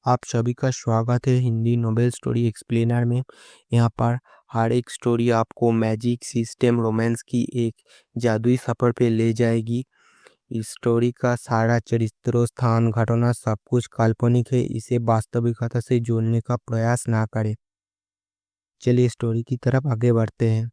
आप सभी का स्वागत है हिंदी नोबेल स्टोरी एक्सप्लेनर में। यहाँ पर हर एक स्टोरी आपको मैजिक सिस्टम रोमांस की एक जादुई सफ़र पे ले जाएगी। इस स्टोरी का सारा चरित्रों, स्थान, घटना सब कुछ काल्पनिक है। इसे वास्तविकता से जोड़ने का प्रयास ना करें। चलिए स्टोरी की तरफ आगे बढ़ते हैं।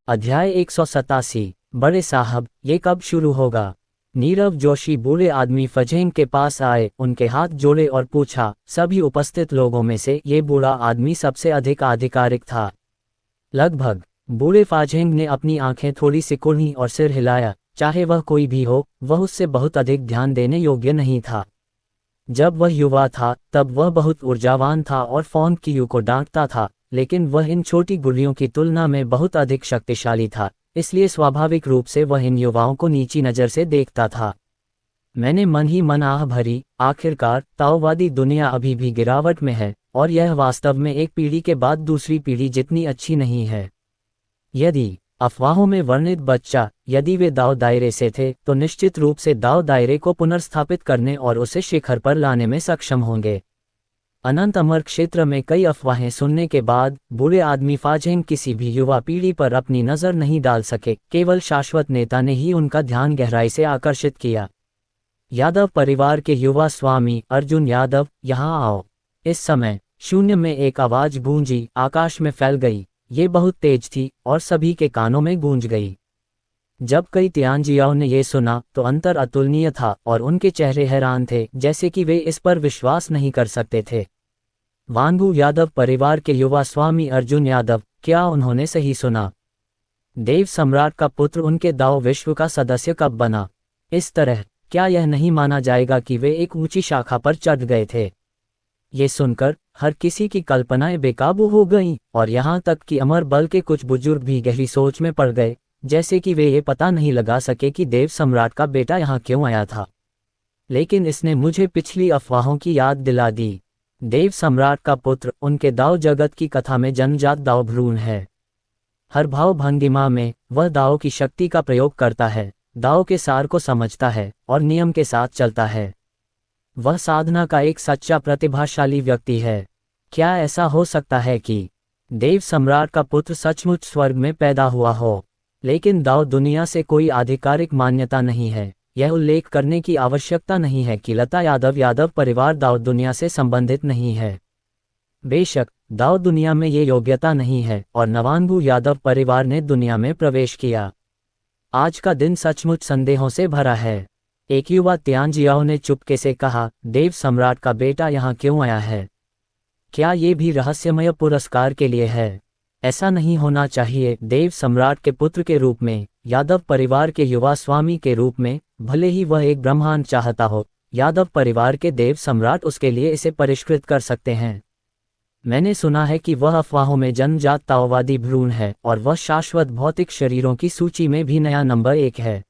अध्याय 187। बड़े साहब, ये कब शुरू होगा? नीरव जोशी बूढ़े आदमी फजेंग के पास आए, उनके हाथ जोड़े और पूछा। सभी उपस्थित लोगों में से ये बूढ़ा आदमी सबसे अधिक आधिकारिक था। लगभग। बूढ़े फाजेंग ने अपनी आंखें थोड़ी सिकुड़ी और सिर हिलाया। चाहे वह कोई भी हो, वह उससे बहुत अधिक ध्यान देने योग्य नहीं था। जब वह युवा था तब वह बहुत ऊर्जावान था और फोन कियू को डांटता था, लेकिन वह इन छोटी गुलियों की तुलना में बहुत अधिक शक्तिशाली था, इसलिए स्वाभाविक रूप से वह इन युवाओं को नीची नज़र से देखता था। मैंने मन ही मन आह भरी, आखिरकार ताओवादी दुनिया अभी भी गिरावट में है और यह वास्तव में एक पीढ़ी के बाद दूसरी पीढ़ी जितनी अच्छी नहीं है। यदि अफवाहों में वर्णित बच्चा, यदि वे दाव दायरे से थे तो निश्चित रूप से दाव दायरे को पुनर्स्थापित करने और उसे शिखर पर लाने में सक्षम होंगे। अनंत अमर क्षेत्र में कई अफवाहें सुनने के बाद बूढ़े आदमी फाजेंग किसी भी युवा पीढ़ी पर अपनी नज़र नहीं डाल सके। केवल शाश्वत नेता ने ही उनका ध्यान गहराई से आकर्षित किया। यादव परिवार के युवा स्वामी अर्जुन यादव, यहाँ आओ। इस समय शून्य में एक आवाज गूंजी, आकाश में फैल गई। ये बहुत तेज थी और सभी के कानों में गूंज गई। जब कई तियांजियाओं ने ये सुना तो अंतर अतुलनीय था और उनके चेहरे हैरान थे, जैसे कि वे इस पर विश्वास नहीं कर सकते थे। वांगू यादव परिवार के युवा स्वामी अर्जुन यादव, क्या उन्होंने सही सुना? देव सम्राट का पुत्र उनके दाव विश्व का सदस्य कब बना? इस तरह क्या यह नहीं माना जाएगा कि वे एक ऊंची शाखा पर चढ़ गए थे? ये सुनकर हर किसी की कल्पनाएं बेकाबू हो गईं और यहाँ तक कि अमर बल के कुछ बुजुर्ग भी गहरी सोच में पड़ गए, जैसे कि वे ये पता नहीं लगा सके कि देव सम्राट का बेटा यहाँ क्यों आया था। लेकिन इसने मुझे पिछली अफवाहों की याद दिला दी। देव सम्राट का पुत्र उनके दाव जगत की कथा में जन्मजात दाव भ्रूण है। हर भाव भंगिमा में वह दाव की शक्ति का प्रयोग करता है, दाव के सार को समझता है और नियम के साथ चलता है। वह साधना का एक सच्चा प्रतिभाशाली व्यक्ति है। क्या ऐसा हो सकता है कि देव सम्राट का पुत्र सचमुच स्वर्ग में पैदा हुआ हो, लेकिन दाव दुनिया से कोई आधिकारिक मान्यता नहीं है? यह उल्लेख करने की आवश्यकता नहीं है कि लता यादव परिवार दाव दुनिया से संबंधित नहीं है। बेशक दाव दुनिया में ये योग्यता नहीं है और नवांगू यादव परिवार ने दुनिया में प्रवेश किया। आज का दिन सचमुच संदेहों से भरा है। एक युवा तियांजियाओ ने चुपके से कहा, देव सम्राट का बेटा यहाँ क्यों आया है? क्या ये भी रहस्यमय पुरस्कार के लिए है? ऐसा नहीं होना चाहिए। देव सम्राट के पुत्र के रूप में, यादव परिवार के युवा स्वामी के रूप में, भले ही वह एक ब्रह्मांड चाहता हो, यादव परिवार के देव सम्राट उसके लिए इसे परिष्कृत कर सकते हैं। मैंने सुना है कि वह अफवाहों में जन्मजात ताओवादी भ्रूण है और वह शाश्वत भौतिक शरीरों की सूची में भी नया नंबर 1 है।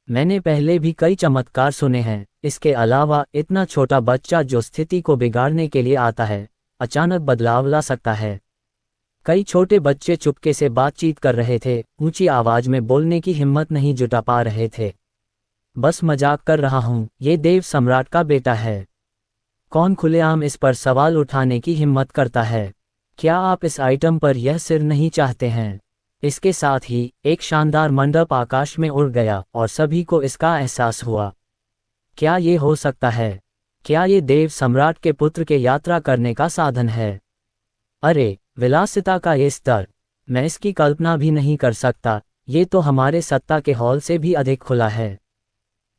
मैंने पहले भी कई चमत्कार सुने हैं। इसके अलावा इतना छोटा बच्चा जो स्थिति को बिगाड़ने के लिए आता है, अचानक बदलाव ला सकता है। कई छोटे बच्चे चुपके से बातचीत कर रहे थे, ऊंची आवाज में बोलने की हिम्मत नहीं जुटा पा रहे थे। बस मजाक कर रहा हूं, ये देव सम्राट का बेटा है। कौन खुलेआम इस पर सवाल उठाने की हिम्मत करता है? क्या आप इस आइटम पर यह सिर नहीं चाहते हैं? इसके साथ ही एक शानदार मंडप आकाश में उड़ गया और सभी को इसका एहसास हुआ। क्या ये हो सकता है? क्या ये देव सम्राट के पुत्र के यात्रा करने का साधन है? अरे, विलासिता का ये स्तर! मैं इसकी कल्पना भी नहीं कर सकता। ये तो हमारे सत्ता के हॉल से भी अधिक खुला है।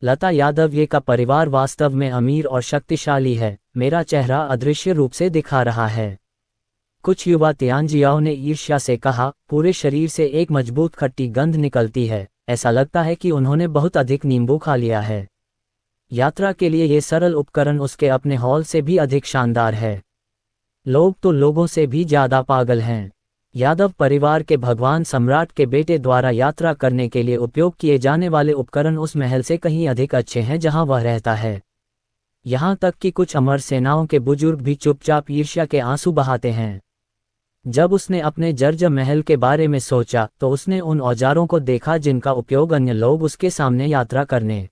लता यादव ये का परिवार वास्तव में अमीर और शक्तिशाली है। मेरा चेहरा अदृश्य रूप से दिखा रहा है। कुछ युवा तियांजियाओं ने ईर्ष्या से कहा, पूरे शरीर से एक मजबूत खट्टी गंध निकलती है। ऐसा लगता है कि उन्होंने बहुत अधिक नींबू खा लिया है। यात्रा के लिए ये सरल उपकरण उसके अपने हॉल से भी अधिक शानदार है। लोग तो लोगों से भी ज्यादा पागल हैं। यादव परिवार के भगवान सम्राट के बेटे द्वारा यात्रा करने के लिए उपयोग किए जाने वाले उपकरण उस महल से कहीं अधिक अच्छे हैं जहां वह रहता है। यहाँ तक कि कुछ अमर सेनाओं के बुजुर्ग भी चुपचाप ईर्ष्या के आंसू बहाते हैं। जब उसने अपने जर्ज महल के बारे में सोचा तो उसने उन औजारों को देखा जिनका उपयोग अन्य लोग उसके सामने यात्रा करने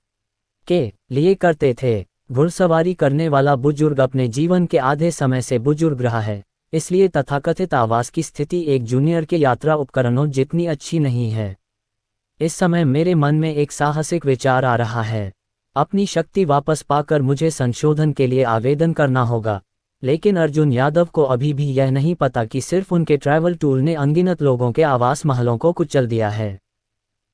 के लिए करते थे। घुड़सवारी करने वाला बुजुर्ग अपने जीवन के आधे समय से बुजुर्ग रहा है, इसलिए तथाकथित आवास की स्थिति एक जूनियर के यात्रा उपकरणों जितनी अच्छी नहीं है। इस समय मेरे मन में एक साहसिक विचार आ रहा है। अपनी शक्ति वापस पाकर मुझे संशोधन के लिए आवेदन करना होगा। लेकिन अर्जुन यादव को अभी भी यह नहीं पता कि सिर्फ उनके ट्रैवल टूल ने अनगिनत लोगों के आवास महलों को कुचल दिया है।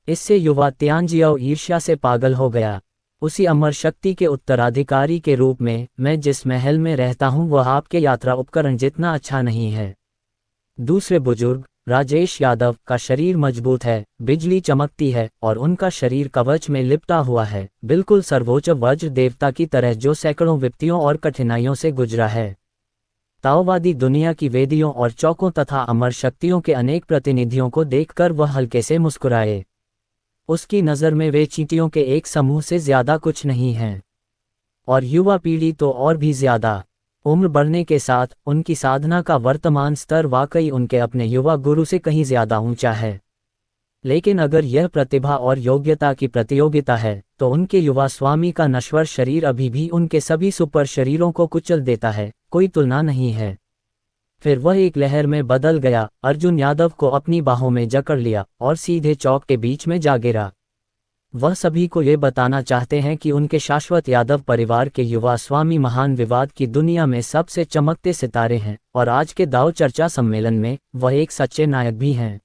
इससे युवा तियांजियाओ ईर्ष्या से पागल हो गया। उसी अमर शक्ति के उत्तराधिकारी के रूप में मैं जिस महल में रहता हूं वह आपके यात्रा उपकरण जितना अच्छा नहीं है। दूसरे बुजुर्ग राजेश यादव का शरीर मजबूत है, बिजली चमकती है और उनका शरीर कवच में लिपटा हुआ है, बिल्कुल सर्वोच्च वज्र देवता की तरह जो सैकड़ों विपत्तियों और कठिनाइयों से गुजरा है। ताओवादी दुनिया की वेदियों और चौकों तथा अमर शक्तियों के अनेक प्रतिनिधियों को देखकर वह हल्के से मुस्कुराए। उसकी नज़र में वे चींटियों के एक समूह से ज्यादा कुछ नहीं हैं। और युवा पीढ़ी तो और भी ज्यादा। उम्र बढ़ने के साथ उनकी साधना का वर्तमान स्तर वाकई उनके अपने युवा गुरु से कहीं ज्यादा ऊंचा है। लेकिन अगर यह प्रतिभा और योग्यता की प्रतियोगिता है तो उनके युवा स्वामी का नश्वर शरीर अभी भी उनके सभी सुपर शरीरों को कुचल देता है, कोई तुलना नहीं है। फिर वह एक लहर में बदल गया, अर्जुन यादव को अपनी बाहों में जकड़ लिया और सीधे चौक के बीच में जा गिरा। वह सभी को ये बताना चाहते हैं कि उनके शाश्वत यादव परिवार के युवा स्वामी महान विवाद की दुनिया में सबसे चमकते सितारे हैं और आज के दाव चर्चा सम्मेलन में वह एक सच्चे नायक भी हैं।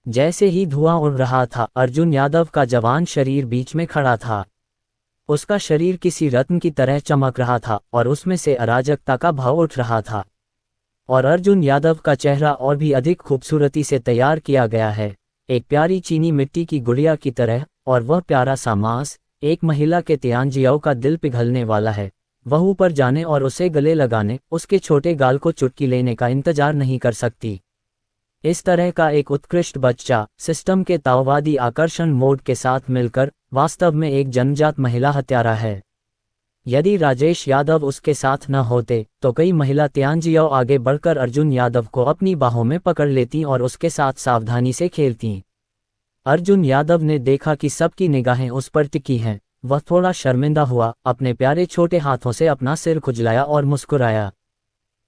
जैसे ही धुआं उड़ रहा था, अर्जुन यादव का जवान शरीर बीच में खड़ा था। उसका शरीर किसी रत्न की तरह चमक रहा था और उसमें से अराजकता का भाव उठ रहा था। और अर्जुन यादव का चेहरा और भी अधिक खूबसूरती से तैयार किया गया है, एक प्यारी चीनी मिट्टी की गुड़िया की तरह। और वह प्यारा सा मांस एक महिला के तियांजियाओ का दिल पिघलने वाला है। वह ऊपर जाने और उसे गले लगाने, उसके छोटे गाल को चुटकी लेने का इंतजार नहीं कर सकती। इस तरह का एक उत्कृष्ट बच्चा सिस्टम के ताओवादी आकर्षण मोड के साथ मिलकर वास्तव में एक जन्मजात महिला हत्यारा है। यदि राजेश यादव उसके साथ न होते तो कई महिला तियांजियाओ आगे बढ़कर अर्जुन यादव को अपनी बाहों में पकड़ लेती और उसके साथ सावधानी से खेलती। अर्जुन यादव ने देखा कि सबकी निगाहें उस पर टिकी हैं। वह थोड़ा शर्मिंदा हुआ, अपने प्यारे छोटे हाथों से अपना सिर खुजलाया और मुस्कुराया।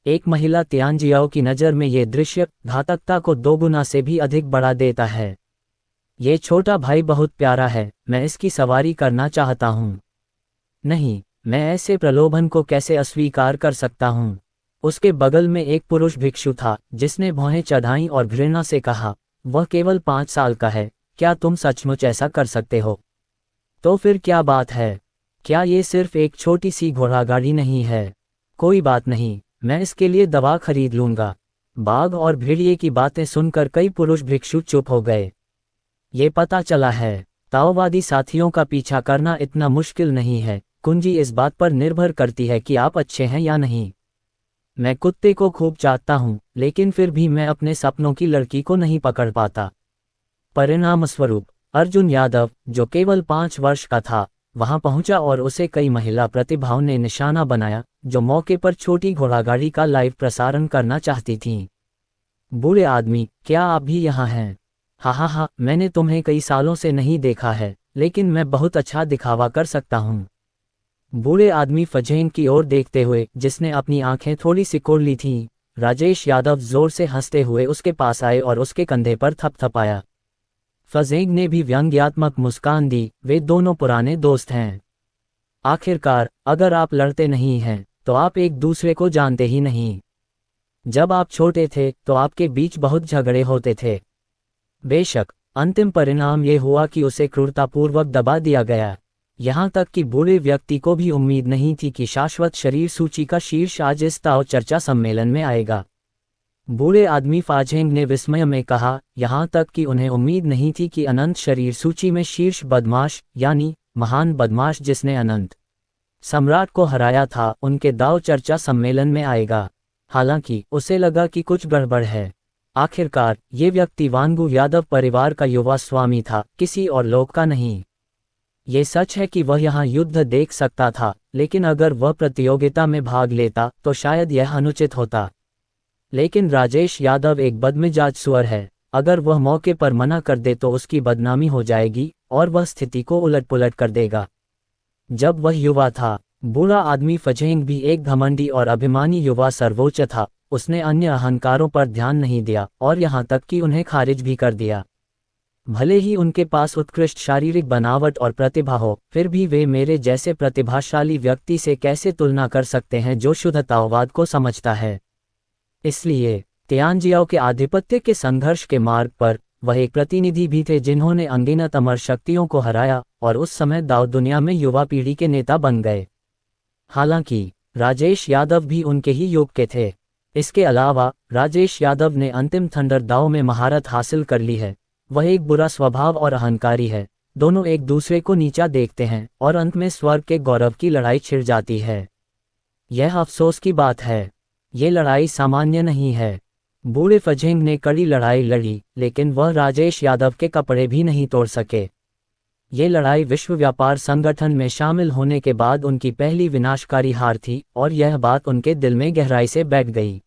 एक महिला तियांजियाओ की नज़र में ये दृश्य घातकता को दोगुना से भी अधिक बढ़ा देता है। ये छोटा भाई बहुत प्यारा है, मैं इसकी सवारी करना चाहता हूँ। नहीं, मैं ऐसे प्रलोभन को कैसे अस्वीकार कर सकता हूँ। उसके बगल में एक पुरुष भिक्षु था जिसने भौहें चढ़ाईं और घृणा से कहा, वह केवल 5 साल का है, क्या तुम सचमुच ऐसा कर सकते हो? तो फिर क्या बात है? क्या ये सिर्फ एक छोटी सी घोड़ागाड़ी नहीं है? कोई बात नहीं, मैं इसके लिए दवा खरीद लूंगा। बाघ और भेड़िए की बातें सुनकर कई पुरुष भिक्षु चुप हो गए। ये पता चला है, ताओवादी साथियों का पीछा करना इतना मुश्किल नहीं है। कुंजी इस बात पर निर्भर करती है कि आप अच्छे हैं या नहीं। मैं कुत्ते को खूब चाहता हूँ, लेकिन फिर भी मैं अपने सपनों की लड़की को नहीं पकड़ पाता। परिणामस्वरूप अर्जुन यादव, जो केवल 5 वर्ष का था, वहां पहुंचा और उसे कई महिला प्रतिभाओं ने निशाना बनाया जो मौके पर छोटी घोड़ागाड़ी का लाइव प्रसारण करना चाहती थीं। बूढ़े आदमी, क्या आप भी यहाँ हैं? हाँ, मैंने तुम्हें कई सालों से नहीं देखा है, लेकिन मैं बहुत अच्छा दिखावा कर सकता हूँ। बूढ़े आदमी फजेंग की ओर देखते हुए, जिसने अपनी आंखें थोड़ी सिकोड़ ली थीं, राजेश यादव जोर से हंसते हुए उसके पास आए और उसके कंधे पर थपथपाया। फजेंग ने भी व्यंग्यात्मक मुस्कान दी, वे दोनों पुराने दोस्त हैं। आखिरकार, अगर आप लड़ते नहीं हैं तो आप एक दूसरे को जानते ही नहीं। जब आप छोटे थे तो आपके बीच बहुत झगड़े होते थे। बेशक, अंतिम परिणाम ये हुआ कि उसे क्रूरतापूर्वक दबा दिया गया। यहाँ तक कि बूढ़े व्यक्ति को भी उम्मीद नहीं थी कि शाश्वत शरीर सूची का शीर्ष आज इस ताओ चर्चा सम्मेलन में आएगा। बूढ़े आदमी फाजेंग ने विस्मय में कहा, यहाँ तक कि उन्हें उम्मीद नहीं थी कि अनंत शरीर सूची में शीर्ष बदमाश, यानी महान बदमाश जिसने अनंत सम्राट को हराया था, उनके दाव चर्चा सम्मेलन में आएगा। हालांकि उसे लगा कि कुछ गड़बड़ है। आखिरकार ये व्यक्ति वांगू यादव परिवार का युवा स्वामी था, किसी और लोग का नहीं। ये सच है कि वह यहाँ युद्ध देख सकता था, लेकिन अगर वह प्रतियोगिता में भाग लेता तो शायद यह अनुचित होता। लेकिन राजेश यादव एक बदमिजाज सुअर है, अगर वह मौके पर मना कर दे तो उसकी बदनामी हो जाएगी और वह स्थिति को उलट पुलट कर देगा। जब वह युवा था बूढ़ा आदमी फजेंग भी एक घमंडी और अभिमानी युवा सर्वोच्च था। उसने अन्य अहंकारों पर ध्यान नहीं दिया और यहाँ तक कि उन्हें खारिज भी कर दिया। भले ही उनके पास उत्कृष्ट शारीरिक बनावट और प्रतिभा हो, फिर भी वे मेरे जैसे प्रतिभाशाली व्यक्ति से कैसे तुलना कर सकते हैं जो शुद्ध ताओवाद को समझता है। इसलिए तियानजियाओ के आधिपत्य के संघर्ष के मार्ग पर वह एक प्रतिनिधि भी थे जिन्होंने अनगिनत अमर शक्तियों को हराया और उस समय दाव दुनिया में युवा पीढ़ी के नेता बन गए। हालांकि राजेश यादव भी उनके ही युग के थे। इसके अलावा राजेश यादव ने अंतिम थंडर दाव में महारत हासिल कर ली है। वह एक बुरा स्वभाव और अहंकारी है। दोनों एक दूसरे को नीचा देखते हैं और अंत में स्वर्ग के गौरव की लड़ाई छिड़ जाती है। यह अफसोस की बात है। ये लड़ाई सामान्य नहीं है। बूढ़े फजेंग ने कड़ी लड़ाई लड़ी, लेकिन वह राजेश यादव के कपड़े भी नहीं तोड़ सके। ये लड़ाई विश्व व्यापार संगठन में शामिल होने के बाद उनकी पहली विनाशकारी हार थी और यह बात उनके दिल में गहराई से बैठ गई।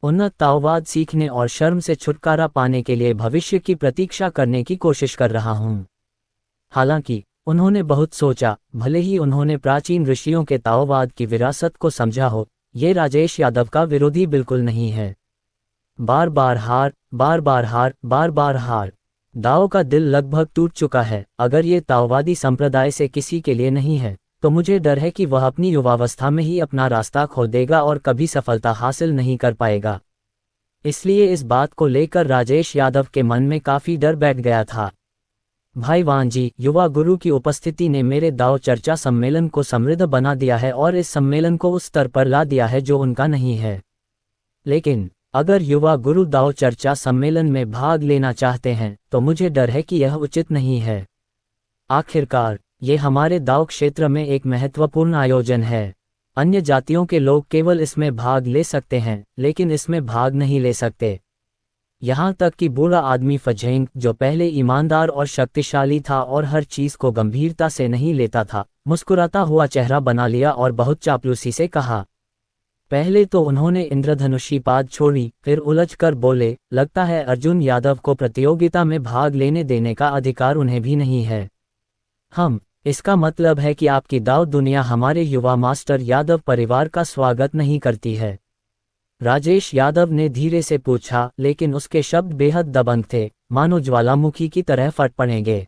उन्नत ताओवाद सीखने और शर्म से छुटकारा पाने के लिए भविष्य की प्रतीक्षा करने की कोशिश कर रहा हूँ। हालांकि उन्होंने बहुत सोचा, भले ही उन्होंने प्राचीन ऋषियों के ताओवाद की विरासत को समझा हो, ये राजेश यादव का विरोधी बिल्कुल नहीं है। बार बार हार, बार बार हार, बार बार हार। दाओ का दिल लगभग टूट चुका है। अगर ये ताओवादी संप्रदाय से किसी के लिए नहीं है, तो मुझे डर है कि वह अपनी युवावस्था में ही अपना रास्ता खो देगा और कभी सफलता हासिल नहीं कर पाएगा। इसलिए इस बात को लेकर राजेश यादव के मन में काफी डर बैठ गया था। भाई वांजी, युवा गुरु की उपस्थिति ने मेरे दाव चर्चा सम्मेलन को समृद्ध बना दिया है और इस सम्मेलन को उस स्तर पर ला दिया है जो उनका नहीं है। लेकिन अगर युवा गुरु दाव चर्चा सम्मेलन में भाग लेना चाहते हैं, तो मुझे डर है कि यह उचित नहीं है। आखिरकार ये हमारे दाव क्षेत्र में एक महत्वपूर्ण आयोजन है। अन्य जातियों के लोग केवल इसमें भाग ले सकते हैं, लेकिन इसमें भाग नहीं ले सकते। यहाँ तक कि बूढ़ा आदमी फजेंग, जो पहले ईमानदार और शक्तिशाली था और हर चीज को गंभीरता से नहीं लेता था, मुस्कुराता हुआ चेहरा बना लिया और बहुत चापलूसी से कहा। पहले तो उन्होंने इंद्रधनुषी पाद छोड़ी, फिर उलझकर बोले, लगता है अर्जुन यादव को प्रतियोगिता में भाग लेने देने का अधिकार उन्हें भी नहीं है। इसका मतलब है कि आपकी दाव दुनिया हमारे युवा मास्टर यादव परिवार का स्वागत नहीं करती है। राजेश यादव ने धीरे से पूछा, लेकिन उसके शब्द बेहद दबंग थे, मानो ज्वालामुखी की तरह फट पड़ेंगे।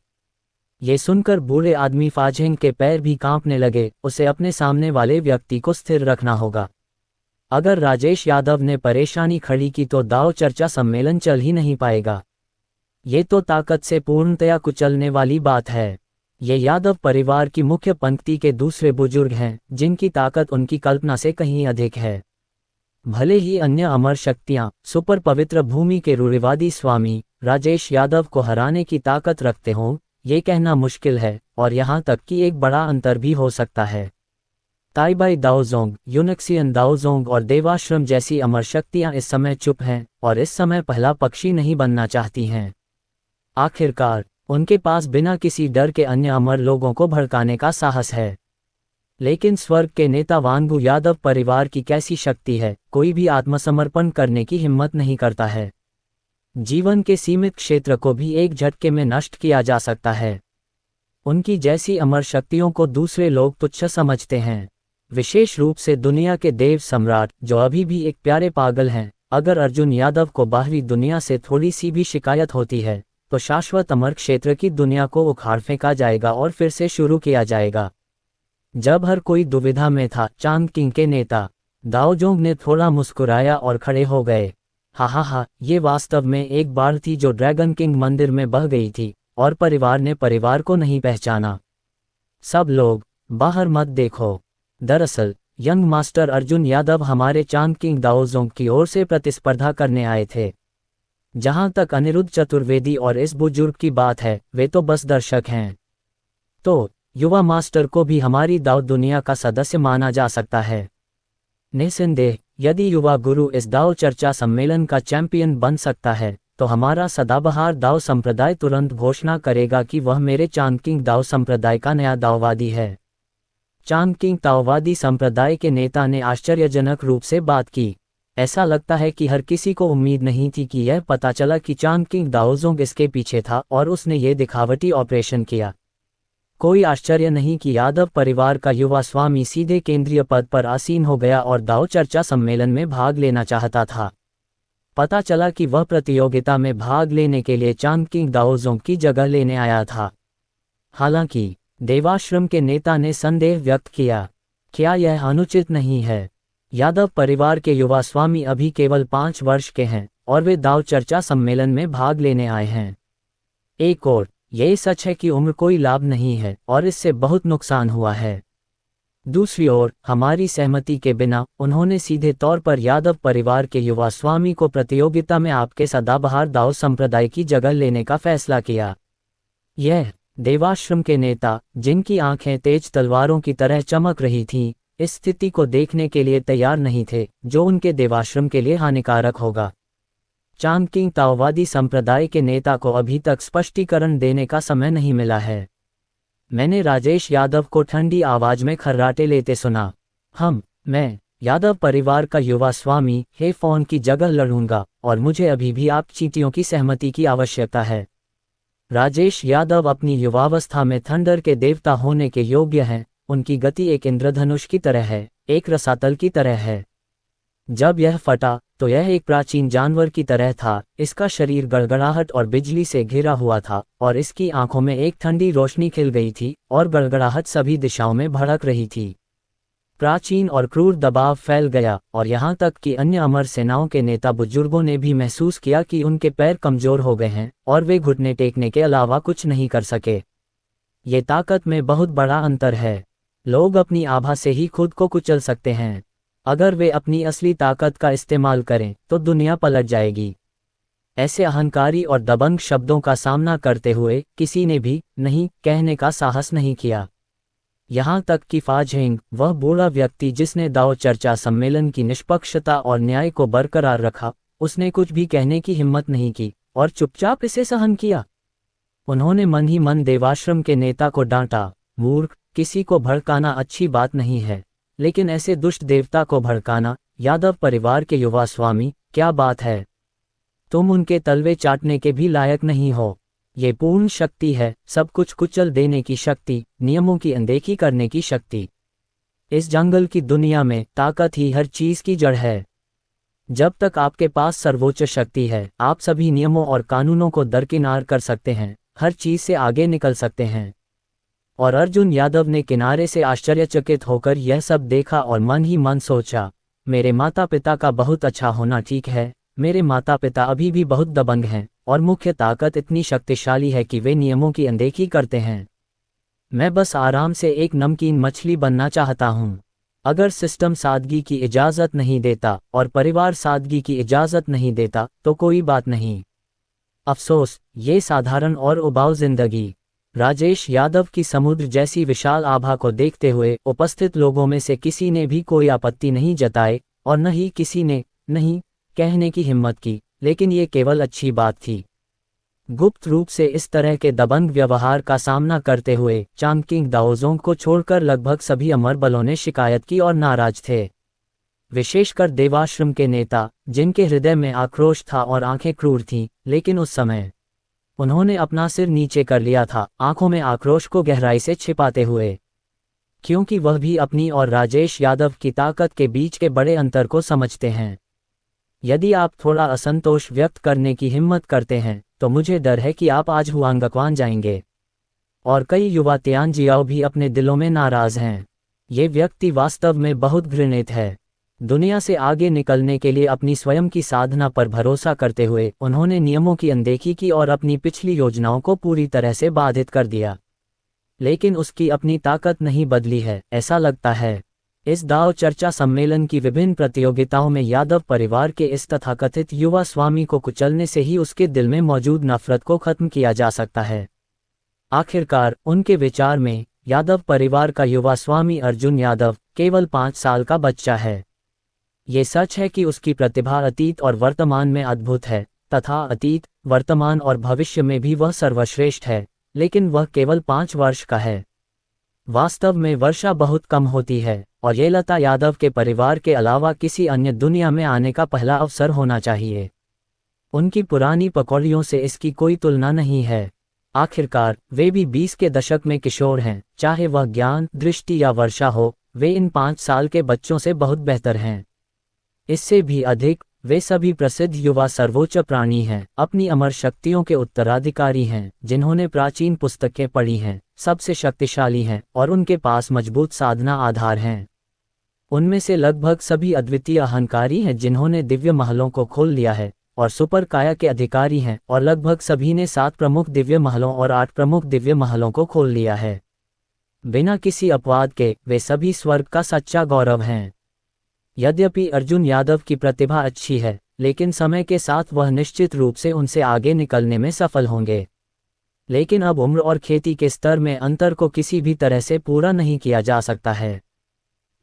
ये सुनकर बूढ़े आदमी फाजेंग के पैर भी कांपने लगे। उसे अपने सामने वाले व्यक्ति को स्थिर रखना होगा। अगर राजेश यादव ने परेशानी खड़ी की तो दाव चर्चा सम्मेलन चल ही नहीं पाएगा। ये तो ताकत से पूर्णतया कुचलने वाली बात है। ये यादव परिवार की मुख्य पंक्ति के दूसरे बुजुर्ग हैं, जिनकी ताकत उनकी कल्पना से कहीं अधिक है। भले ही अन्य अमर शक्तियां, सुपर पवित्र भूमि के रूढ़िवादी स्वामी राजेश यादव को हराने की ताकत रखते हों, ये कहना मुश्किल है, और यहाँ तक कि एक बड़ा अंतर भी हो सकता है। ताइबाई दाओजोंग, यूनक्सियन दाओजोंग और देवाश्रम जैसी अमर शक्तियां इस समय चुप हैं और इस समय पहला पक्षी नहीं बनना चाहती हैं। आखिरकार उनके पास बिना किसी डर के अन्य अमर लोगों को भड़काने का साहस है। लेकिन स्वर्ग के नेता वांगू यादव परिवार की कैसी शक्ति है, कोई भी आत्मसमर्पण करने की हिम्मत नहीं करता है। जीवन के सीमित क्षेत्र को भी एक झटके में नष्ट किया जा सकता है। उनकी जैसी अमर शक्तियों को दूसरे लोग तुच्छ समझते हैं, विशेष रूप से दुनिया के देव सम्राट, जो अभी भी एक प्यारे पागल हैं। अगर अर्जुन यादव को बाहरी दुनिया से थोड़ी सी भी शिकायत होती है, तो शाश्वत अमर क्षेत्र की दुनिया को उखाड़ फेंका जाएगा और फिर से शुरू किया जाएगा। जब हर कोई दुविधा में था, चांद किंग के नेता दाओजोंग ने थोड़ा मुस्कुराया और खड़े हो गए। हा, ये वास्तव में एक बाढ़ थी जो ड्रैगन किंग मंदिर में बह गई थी, और परिवार ने परिवार को नहीं पहचाना। सब लोग बाहर मत देखो। दरअसल यंग मास्टर अर्जुन यादव हमारे चांद किंग दाओजोंग की ओर से प्रतिस्पर्धा करने आए थे। जहां तक अनिरुद्ध चतुर्वेदी और इस बुजुर्ग की बात है, वे तो बस दर्शक हैं। तो युवा मास्टर को भी हमारी दाव दुनिया का सदस्य माना जा सकता है। निस्संदेह यदि युवा गुरु इस दाव चर्चा सम्मेलन का चैंपियन बन सकता है, तो हमारा सदाबहार दाव संप्रदाय तुरंत घोषणा करेगा कि वह मेरे चांद किंग दाव संप्रदाय का नया दाववादी है। चांद किंग ताओवादी संप्रदाय के नेता ने आश्चर्यजनक रूप से बात की। ऐसा लगता है कि हर किसी को उम्मीद नहीं थी कि यह पता चला कि चांद किंग दाओजोंग इसके पीछे था और उसने ये दिखावटी ऑपरेशन किया। कोई आश्चर्य नहीं कि यादव परिवार का युवा स्वामी सीधे केंद्रीय पद पर आसीन हो गया और दाव चर्चा सम्मेलन में भाग लेना चाहता था। पता चला कि वह प्रतियोगिता में भाग लेने के लिए चांगकिंग दाओजोंग की जगह लेने आया था। हालांकि देवाश्रम के नेता ने संदेह व्यक्त किया, क्या यह अनुचित नहीं है? यादव परिवार के युवा स्वामी अभी केवल 5 वर्ष के हैं और वे दाव चर्चा सम्मेलन में भाग लेने आए हैं। एक और यह सच है कि उम्र कोई लाभ नहीं है और इससे बहुत नुकसान हुआ है। दूसरी ओर हमारी सहमति के बिना उन्होंने सीधे तौर पर यादव परिवार के युवा स्वामी को प्रतियोगिता में आपके सदाबहार दाव संप्रदाय की जगह लेने का फैसला किया। यह देवाश्रम के नेता, जिनकी आंखें तेज तलवारों की तरह चमक रही थीं, इस स्थिति को देखने के लिए तैयार नहीं थे जो उनके देवाश्रम के लिए हानिकारक होगा। चांगकिंग ताओवादी संप्रदाय के नेता को अभी तक स्पष्टीकरण देने का समय नहीं मिला है। मैंने राजेश यादव को ठंडी आवाज में खर्राटे लेते सुना। मैं यादव परिवार का युवा स्वामी हे फोन की जगह लड़ूंगा और मुझे अभी भी आप चींटियों की सहमति की आवश्यकता है। राजेश यादव अपनी युवावस्था में थंडर के देवता होने के योग्य हैं। उनकी गति एक इंद्रधनुष की तरह है, एक रसातल की तरह है। जब यह फटा तो यह एक प्राचीन जानवर की तरह था। इसका शरीर गड़गड़ाहट और बिजली से घिरा हुआ था और इसकी आंखों में एक ठंडी रोशनी खिल गई थी और गड़गड़ाहट सभी दिशाओं में भड़क रही थी। प्राचीन और क्रूर दबाव फैल गया और यहाँ तक कि अन्य अमर सेनाओं के नेता बुजुर्गों ने भी महसूस किया कि उनके पैर कमजोर हो गए हैं और वे घुटने टेकने के अलावा कुछ नहीं कर सके। ये ताकत में बहुत बड़ा अंतर है। लोग अपनी आभा से ही खुद को कुचल सकते हैं। अगर वे अपनी असली ताकत का इस्तेमाल करें तो दुनिया पलट जाएगी। ऐसे अहंकारी और दबंग शब्दों का सामना करते हुए किसी ने भी नहीं कहने का साहस नहीं किया। यहाँ तक कि फाझेंग, वह बूढ़ा व्यक्ति जिसने दाव चर्चा सम्मेलन की निष्पक्षता और न्याय को बरकरार रखा, उसने कुछ भी कहने की हिम्मत नहीं की और चुपचाप इसे सहन किया। उन्होंने मन ही मन देवाश्रम के नेता को डांटा, मूर्ख, किसी को भड़काना अच्छी बात नहीं है, लेकिन ऐसे दुष्ट देवता को भड़काना, यादव परिवार के युवा स्वामी, क्या बात है? तुम उनके तलवे चाटने के भी लायक नहीं हो। ये पूर्ण शक्ति है, सब कुछ कुचल देने की शक्ति, नियमों की अनदेखी करने की शक्ति। इस जंगल की दुनिया में ताकत ही हर चीज की जड़ है। जब तक आपके पास सर्वोच्च शक्ति है, आप सभी नियमों और कानूनों को दरकिनार कर सकते हैं, हर चीज से आगे निकल सकते हैं। और अर्जुन यादव ने किनारे से आश्चर्यचकित होकर यह सब देखा और मन ही मन सोचा, मेरे माता पिता का बहुत अच्छा होना ठीक है, मेरे माता पिता अभी भी बहुत दबंग हैं और मुख्य ताकत इतनी शक्तिशाली है कि वे नियमों की अनदेखी करते हैं। मैं बस आराम से एक नमकीन मछली बनना चाहता हूँ। अगर सिस्टम सादगी की इजाज़त नहीं देता और परिवार सादगी की इजाज़त नहीं देता तो कोई बात नहीं। अफसोस, ये साधारण और उबाऊ जिंदगी। राजेश यादव की समुद्र जैसी विशाल आभा को देखते हुए उपस्थित लोगों में से किसी ने भी कोई आपत्ति नहीं जताई और न ही किसी ने नहीं कहने की हिम्मत की, लेकिन ये केवल अच्छी बात थी। गुप्त रूप से इस तरह के दबंग व्यवहार का सामना करते हुए चांगकिंग दाओजोंग को छोड़कर लगभग सभी अमर बलों ने शिकायत की और नाराज थे। विशेषकर देवाश्रम के नेता, जिनके हृदय में आक्रोश था और आंखें क्रूर थीं, लेकिन उस समय उन्होंने अपना सिर नीचे कर लिया था, आंखों में आक्रोश को गहराई से छिपाते हुए, क्योंकि वह भी अपनी और राजेश यादव की ताकत के बीच के बड़े अंतर को समझते हैं। यदि आप थोड़ा असंतोष व्यक्त करने की हिम्मत करते हैं तो मुझे डर है कि आप आज हुआंगक्वान जाएंगे। और कई युवा तियानजियाओ भी अपने दिलों में नाराज हैं। ये व्यक्ति वास्तव में बहुत घृणित है। दुनिया से आगे निकलने के लिए अपनी स्वयं की साधना पर भरोसा करते हुए उन्होंने नियमों की अनदेखी की और अपनी पिछली योजनाओं को पूरी तरह से बाधित कर दिया। लेकिन उसकी अपनी ताकत नहीं बदली है, ऐसा लगता है। इस दाव चर्चा सम्मेलन की विभिन्न प्रतियोगिताओं में यादव परिवार के इस तथाकथित युवा स्वामी को कुचलने से ही उसके दिल में मौजूद नफरत को खत्म किया जा सकता है। आखिरकार उनके विचार में यादव परिवार का युवा स्वामी अर्जुन यादव केवल 5 साल का बच्चा है। ये सच है कि उसकी प्रतिभा अतीत और वर्तमान में अद्भुत है तथा अतीत, वर्तमान और भविष्य में भी वह सर्वश्रेष्ठ है, लेकिन वह केवल 5 वर्ष का है। वास्तव में वर्षा बहुत कम होती है और ये लता यादव के परिवार के अलावा किसी अन्य दुनिया में आने का पहला अवसर होना चाहिए। उनकी पुरानी पकौड़ियों से इसकी कोई तुलना नहीं है। आखिरकार वे भी 20 के दशक में किशोर हैं, चाहे वह ज्ञान, दृष्टि या वर्षा हो, वे इन 5 साल के बच्चों से बहुत बेहतर हैं। इससे भी अधिक, वे सभी प्रसिद्ध युवा सर्वोच्च प्राणी हैं, अपनी अमर शक्तियों के उत्तराधिकारी हैं, जिन्होंने प्राचीन पुस्तकें पढ़ी हैं, सबसे शक्तिशाली हैं और उनके पास मजबूत साधना आधार हैं। उनमें से लगभग सभी अद्वितीय अहंकारी हैं जिन्होंने दिव्य महलों को खोल लिया है और सुपर काया के अधिकारी हैं, और लगभग सभी ने 7 प्रमुख दिव्य महलों और 8 प्रमुख दिव्य महलों को खोल लिया है। बिना किसी अपवाद के वे सभी स्वर्ग का सच्चा गौरव हैं। यद्यपि अर्जुन यादव की प्रतिभा अच्छी है, लेकिन समय के साथ वह निश्चित रूप से उनसे आगे निकलने में सफल होंगे। लेकिन अब उम्र और खेती के स्तर में अंतर को किसी भी तरह से पूरा नहीं किया जा सकता है।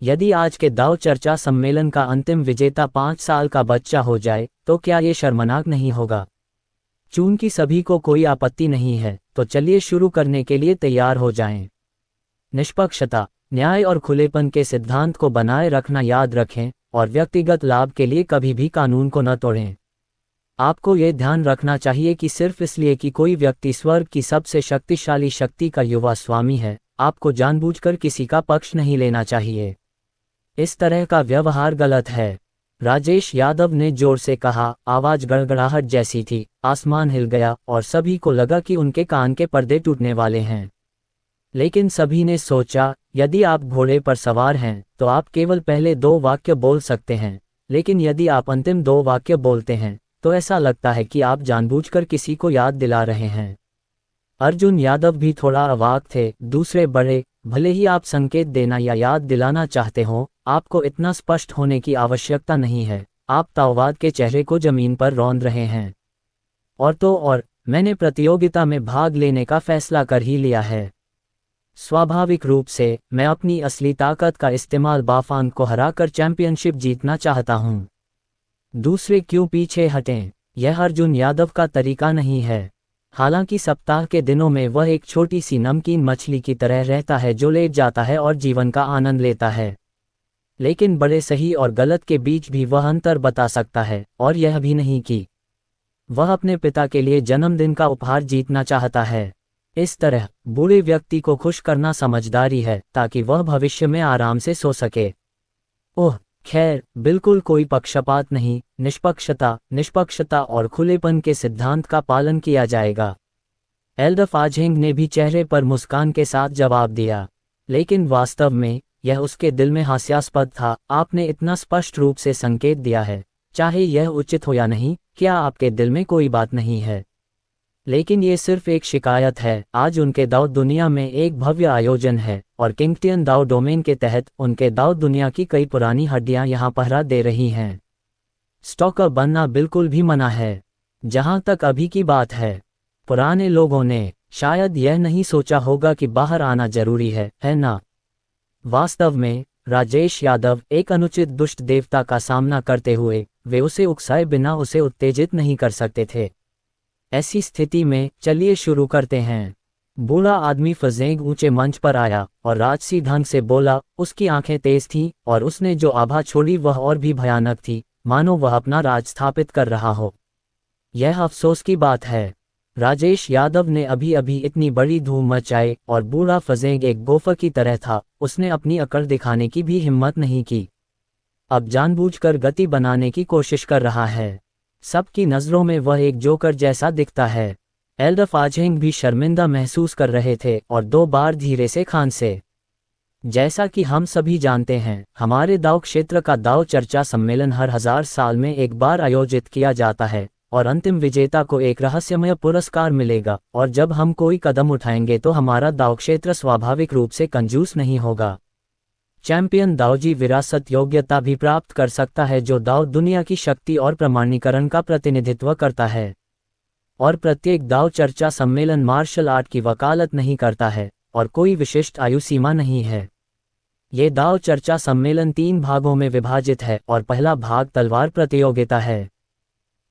यदि आज के दाव चर्चा सम्मेलन का अंतिम विजेता 5 साल का बच्चा हो जाए, तो क्या ये शर्मनाक नहीं होगा? चूंकि सभी को कोई आपत्ति नहीं है, तो चलिए शुरू करने के लिए तैयार हो जाएं। निष्पक्षता, न्याय और खुलेपन के सिद्धांत को बनाए रखना याद रखें और व्यक्तिगत लाभ के लिए कभी भी कानून को न तोड़ें। आपको ये ध्यान रखना चाहिए कि सिर्फ इसलिए कि कोई व्यक्ति स्वर्ग की सबसे शक्तिशाली शक्ति का युवा स्वामी है, आपको जानबूझकर किसी का पक्ष नहीं लेना चाहिए। इस तरह का व्यवहार गलत है। राजेश यादव ने जोर से कहा। आवाज गड़गड़ाहट जैसी थी, आसमान हिल गया और सभी को लगा कि उनके कान के पर्दे टूटने वाले हैं। लेकिन सभी ने सोचा, यदि आप घोड़े पर सवार हैं तो आप केवल पहले 2 वाक्य बोल सकते हैं, लेकिन यदि आप अंतिम 2 वाक्य बोलते हैं तो ऐसा लगता है कि आप जानबूझकर किसी को याद दिला रहे हैं। अर्जुन यादव भी थोड़ा अवाक थे। दूसरे बड़े, भले ही आप संकेत देना या याद दिलाना चाहते हो, आपको इतना स्पष्ट होने की आवश्यकता नहीं है। आप ताओवाद के चेहरे को जमीन पर रौंद रहे हैं। और तो और, मैंने प्रतियोगिता में भाग लेने का फैसला कर ही लिया है। स्वाभाविक रूप से मैं अपनी असली ताकत का इस्तेमाल बाफान को हराकर चैंपियनशिप जीतना चाहता हूं। दूसरे क्यों पीछे हटें? यह अर्जुन यादव का तरीका नहीं है। हालांकि सप्ताह के दिनों में वह एक छोटी सी नमकीन मछली की तरह रहता है जो लेट जाता है और जीवन का आनंद लेता है। लेकिन बड़े सही और गलत के बीच भी वह अंतर बता सकता है, और यह भी नहीं कि वह अपने पिता के लिए जन्मदिन का उपहार जीतना चाहता है। इस तरह बूढ़े व्यक्ति को खुश करना समझदारी है, ताकि वह भविष्य में आराम से सो सके। ओह खैर, बिल्कुल कोई पक्षपात नहीं, निष्पक्षता और खुलेपन के सिद्धांत का पालन किया जाएगा। एल्डर फाजेंग ने भी चेहरे पर मुस्कान के साथ जवाब दिया। लेकिन वास्तव में यह उसके दिल में हास्यास्पद था। आपने इतना स्पष्ट रूप से संकेत दिया है, चाहे यह उचित हो या नहीं, क्या आपके दिल में कोई बात नहीं है? लेकिन ये सिर्फ एक शिकायत है। आज उनके दाव दुनिया में एक भव्य आयोजन है और किंगटियन दाव डोमेन के तहत उनके दाव दुनिया की कई पुरानी हड्डियां यहां पहरा दे रही हैं। स्टॉकर बनना बिल्कुल भी मना है। जहां तक अभी की बात है, पुराने लोगों ने शायद यह नहीं सोचा होगा कि बाहर आना जरूरी है ना? वास्तव में राजेश यादव एक अनुचित दुष्ट देवता का सामना करते हुए वे उसे उकसाए बिना उसे उत्तेजित नहीं कर सकते थे। ऐसी स्थिति में चलिए शुरू करते हैं। बूढ़ा आदमी फजेंग ऊंचे मंच पर आया और राजसी ढंग से बोला। उसकी आंखें तेज थीं और उसने जो आभा छोड़ी वह और भी भयानक थी, मानो वह अपना राज स्थापित कर रहा हो। यह अफसोस की बात है। राजेश यादव ने अभी अभी इतनी बड़ी धूम मचाई और बूढ़ा फजेंग एक गोफर की तरह था। उसने अपनी अकड़ दिखाने की भी हिम्मत नहीं की। अब जानबूझकर गति बनाने की कोशिश कर रहा है। सबकी नज़रों में वह एक जोकर जैसा दिखता है। एल्डर फाजेंग भी शर्मिंदा महसूस कर रहे थे और 2 बार धीरे से खांसे। जैसा कि हम सभी जानते हैं, हमारे दाव क्षेत्र का दाव चर्चा सम्मेलन हर 1000 साल में एक बार आयोजित किया जाता है और अंतिम विजेता को एक रहस्यमय पुरस्कार मिलेगा। और जब हम कोई कदम उठाएंगे तो हमारा दाव क्षेत्र स्वाभाविक रूप से कंजूस नहीं होगा। चैंपियन दावजी विरासत योग्यता भी प्राप्त कर सकता है जो दाव दुनिया की शक्ति और प्रमाणीकरण का प्रतिनिधित्व करता है। और प्रत्येक दाव चर्चा सम्मेलन मार्शल आर्ट की वकालत नहीं करता है और कोई विशिष्ट आयु सीमा नहीं है। ये दाव चर्चा सम्मेलन 3 भागों में विभाजित है और पहला भाग तलवार प्रतियोगिता है।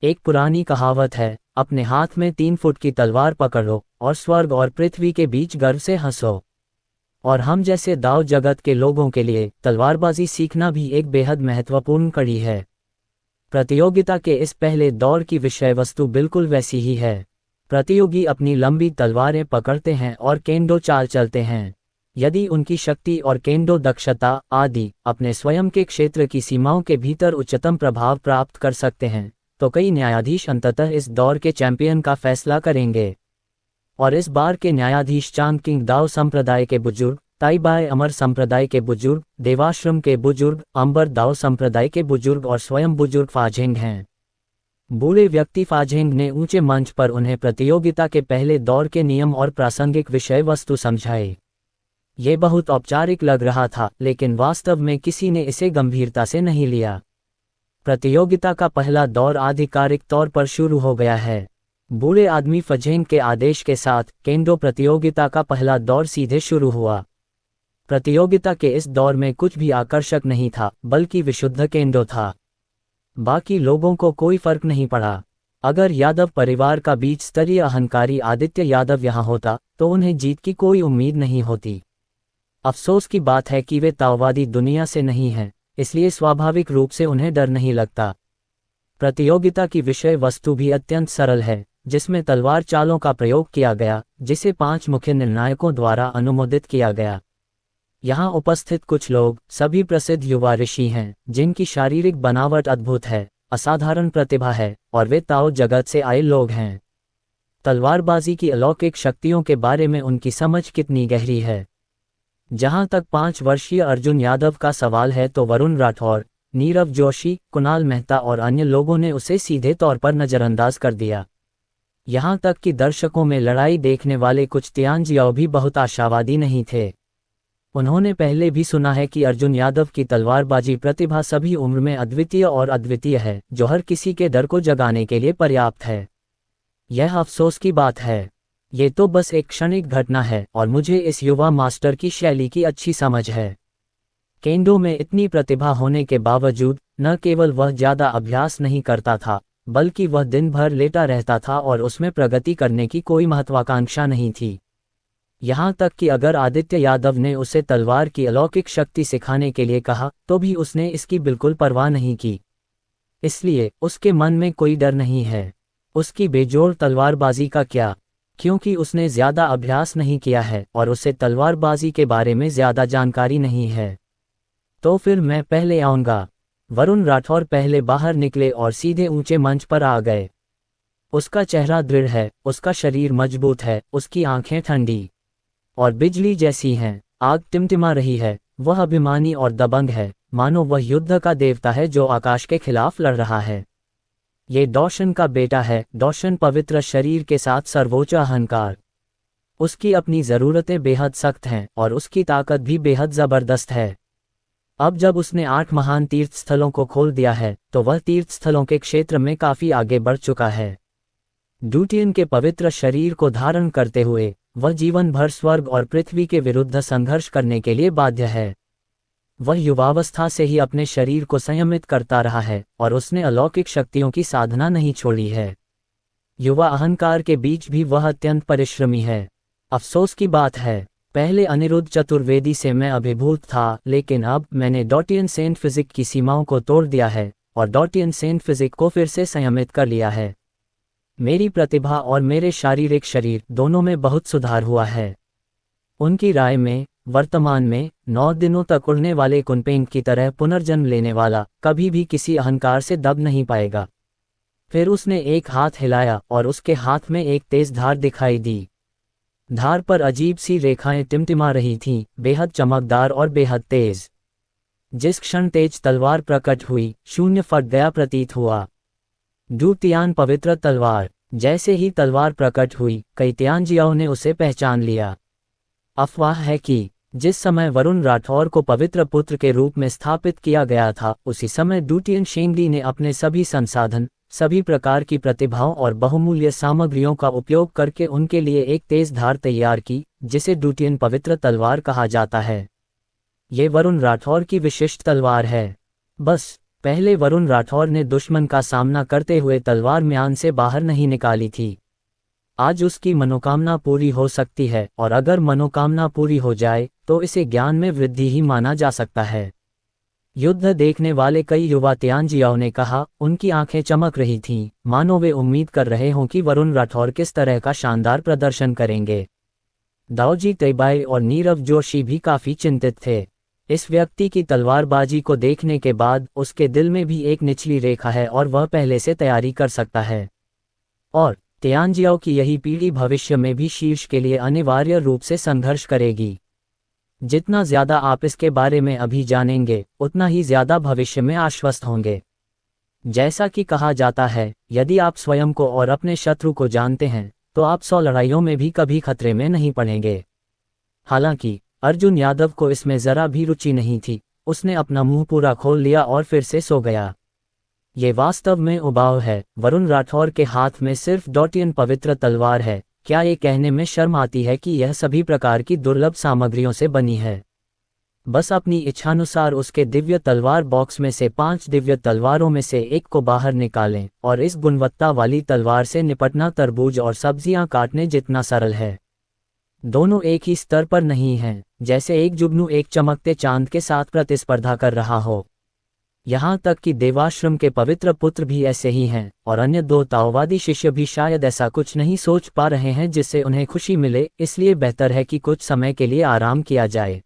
एक पुरानी कहावत है, अपने हाथ में 3 फुट की तलवार पकड़ो और स्वर्ग और पृथ्वी के बीच गर्व से हंसो। और हम जैसे दाव जगत के लोगों के लिए तलवारबाजी सीखना भी एक बेहद महत्वपूर्ण कड़ी है। प्रतियोगिता के इस पहले दौर की विषय वस्तु बिल्कुल वैसी ही है। प्रतियोगी अपनी लंबी तलवारें पकड़ते हैं और केंडो चाल चलते हैं। यदि उनकी शक्ति और केंडो दक्षता आदि अपने स्वयं के क्षेत्र की सीमाओं के भीतर उच्चतम प्रभाव प्राप्त कर सकते हैं, तो कई न्यायाधीश अंततः इस दौर के चैंपियन का फैसला करेंगे। और इस बार के न्यायाधीश चांग किंग दाओ संप्रदाय के बुजुर्ग, ताइबाय अमर संप्रदाय के बुजुर्ग, देवाश्रम के बुजुर्ग, अंबर दाओ संप्रदाय के बुजुर्ग और स्वयं बुजुर्ग फाझेंग हैं। बूढ़े व्यक्ति फाझेंग ने ऊंचे मंच पर उन्हें प्रतियोगिता के पहले दौर के नियम और प्रासंगिक विषय वस्तु समझाए। ये बहुत औपचारिक लग रहा था, लेकिन वास्तव में किसी ने इसे गंभीरता से नहीं लिया। प्रतियोगिता का पहला दौर आधिकारिक तौर पर शुरू हो गया है। बूढ़े आदमी फजेंग के आदेश के साथ केंडो प्रतियोगिता का पहला दौर सीधे शुरू हुआ। प्रतियोगिता के इस दौर में कुछ भी आकर्षक नहीं था, बल्कि विशुद्ध केंडो था। बाकी लोगों को कोई फर्क नहीं पड़ा। अगर यादव परिवार का बीच स्तरीय अहंकारी आदित्य यादव यहाँ होता तो उन्हें जीत की कोई उम्मीद नहीं होती। अफसोस की बात है कि वे ताओवादी दुनिया से नहीं हैं, इसलिए स्वाभाविक रूप से उन्हें डर नहीं लगता। प्रतियोगिता की विषय वस्तु भी अत्यंत सरल है, जिसमें तलवार चालों का प्रयोग किया गया, जिसे 5 मुख्य निर्णायकों द्वारा अनुमोदित किया गया। यहाँ उपस्थित कुछ लोग सभी प्रसिद्ध युवा ऋषि हैं, जिनकी शारीरिक बनावट अद्भुत है, असाधारण प्रतिभा है और वे ताओ जगत से आए लोग हैं। तलवारबाजी की अलौकिक शक्तियों के बारे में उनकी समझ कितनी गहरी है। जहाँ तक 5 वर्षीय अर्जुन यादव का सवाल है तो वरुण राठौर, नीरव जोशी, कुणाल मेहता और अन्य लोगों ने उसे सीधे तौर पर नज़रअंदाज कर दिया। यहाँ तक कि दर्शकों में लड़ाई देखने वाले कुछ तियानजियाओ भी बहुत आशावादी नहीं थे। उन्होंने पहले भी सुना है कि अर्जुन यादव की तलवारबाजी प्रतिभा सभी उम्र में अद्वितीय और अद्वितीय है, जो हर किसी के डर को जगाने के लिए पर्याप्त है। यह अफसोस की बात है। ये तो बस एक क्षणिक घटना है और मुझे इस युवा मास्टर की शैली की अच्छी समझ है। केंडो में इतनी प्रतिभा होने के बावजूद न केवल वह ज़्यादा अभ्यास नहीं करता था, बल्कि वह दिन भर लेटा रहता था और उसमें प्रगति करने की कोई महत्वाकांक्षा नहीं थी। यहाँ तक कि अगर आदित्य यादव ने उसे तलवार की अलौकिक शक्ति सिखाने के लिए कहा तो भी उसने इसकी बिल्कुल परवाह नहीं की। इसलिए उसके मन में कोई डर नहीं है। उसकी बेजोड़ तलवारबाजी का क्या, क्योंकि उसने ज़्यादा अभ्यास नहीं किया है और उसे तलवारबाजी के बारे में ज़्यादा जानकारी नहीं है। तो फिर मैं पहले आऊँगा। वरुण राठौर पहले बाहर निकले और सीधे ऊंचे मंच पर आ गए। उसका चेहरा दृढ़ है, उसका शरीर मजबूत है, उसकी आंखें ठंडी और बिजली जैसी हैं, आग टिमटिमा रही है। वह अभिमानी और दबंग है, मानो वह युद्ध का देवता है जो आकाश के खिलाफ लड़ रहा है। ये डॉशन का बेटा है, डॉशन पवित्र शरीर के साथ सर्वोच्च अहंकार। उसकी अपनी ज़रूरतें बेहद सख्त हैं और उसकी ताकत भी बेहद ज़बरदस्त है। अब जब उसने 8 महान तीर्थ स्थलों को खोल दिया है तो वह तीर्थ स्थलों के क्षेत्र में काफ़ी आगे बढ़ चुका है। ड्यूटियन के पवित्र शरीर को धारण करते हुए वह जीवन भर स्वर्ग और पृथ्वी के विरुद्ध संघर्ष करने के लिए बाध्य है। वह युवावस्था से ही अपने शरीर को संयमित करता रहा है और उसने अलौकिक शक्तियों की साधना नहीं छोड़ी है। युवा अहंकार के बीच भी वह अत्यंत परिश्रमी है। अफसोस की बात है, पहले अनिरुद्ध चतुर्वेदी से मैं अभिभूत था, लेकिन अब मैंने डॉटियन सेंट फिजिक की सीमाओं को तोड़ दिया है और डॉटियन सेंट फिजिक को फिर से संयमित कर लिया है। मेरी प्रतिभा और मेरे शारीरिक शरीर दोनों में बहुत सुधार हुआ है। उनकी राय में वर्तमान में 9 दिनों तक उड़ने वाले कुनपेंग की तरह पुनर्जन्म लेने वाला कभी भी किसी अहंकार से दब नहीं पाएगा। फिर उसने एक हाथ हिलाया और उसके हाथ में एक तेज धार दिखाई दी। धार पर अजीब सी रेखाएं टिमटिमा रही थीं, बेहद चमकदार और बेहद तेज। जिस क्षण तेज तलवार प्रकट हुई, शून्य फट गया प्रतीत हुआ। डू-तियान पवित्र तलवार। जैसे ही तलवार प्रकट हुई, कई तियानजियाओं ने उसे पहचान लिया। अफवाह है कि जिस समय वरुण राठौर को पवित्र पुत्र के रूप में स्थापित किया गया था, उसी समय डूटियन शेंगली ने अपने सभी संसाधन, सभी प्रकार की प्रतिभाओं और बहुमूल्य सामग्रियों का उपयोग करके उनके लिए एक तेज धार तैयार की, जिसे डूटियन पवित्र तलवार कहा जाता है। ये वरुण राठौर की विशिष्ट तलवार है। बस पहले वरुण राठौर ने दुश्मन का सामना करते हुए तलवार म्यान से बाहर नहीं निकाली थी। आज उसकी मनोकामना पूरी हो सकती है, और अगर मनोकामना पूरी हो जाए तो इसे ज्ञान में वृद्धि ही माना जा सकता है। युद्ध देखने वाले कई युवा तियानजियाओ ने कहा, उनकी आंखें चमक रही थीं, मानो वे उम्मीद कर रहे हों कि वरुण राठौर किस तरह का शानदार प्रदर्शन करेंगे। दाऊजी तैबाई और नीरव जोशी भी काफी चिंतित थे। इस व्यक्ति की तलवारबाजी को देखने के बाद उसके दिल में भी एक निचली रेखा है और वह पहले से तैयारी कर सकता है। और तियानजियाओ की यही पीढ़ी भविष्य में भी शीर्ष के लिए अनिवार्य रूप से संघर्ष करेगी। जितना ज्यादा आप इसके बारे में अभी जानेंगे, उतना ही ज्यादा भविष्य में आश्वस्त होंगे। जैसा कि कहा जाता है, यदि आप स्वयं को और अपने शत्रु को जानते हैं, तो आप 100 लड़ाइयों में भी कभी खतरे में नहीं पड़ेंगे। हालांकि अर्जुन यादव को इसमें जरा भी रुचि नहीं थी। उसने अपना मुंह पूरा खोल लिया और फिर से सो गया। ये वास्तव में उबाऊ है। वरुण राठौर के हाथ में सिर्फ डॉटियन पवित्र तलवार है। क्या ये कहने में शर्म आती है कि यह सभी प्रकार की दुर्लभ सामग्रियों से बनी है? बस अपनी इच्छानुसार उसके दिव्य तलवार बॉक्स में से 5 दिव्य तलवारों में से एक को बाहर निकालें, और इस गुणवत्ता वाली तलवार से निपटना तरबूज और सब्जियां काटने जितना सरल है। दोनों एक ही स्तर पर नहीं हैं, जैसे एक जुगनू एक चमकते चांद के साथ प्रतिस्पर्धा कर रहा हो। यहाँ तक कि देवाश्रम के पवित्र पुत्र भी ऐसे ही हैं, और अन्य 2 ताओवादी शिष्य भी शायद ऐसा कुछ नहीं सोच पा रहे हैं जिससे उन्हें खुशी मिले, इसलिए बेहतर है कि कुछ समय के लिए आराम किया जाए।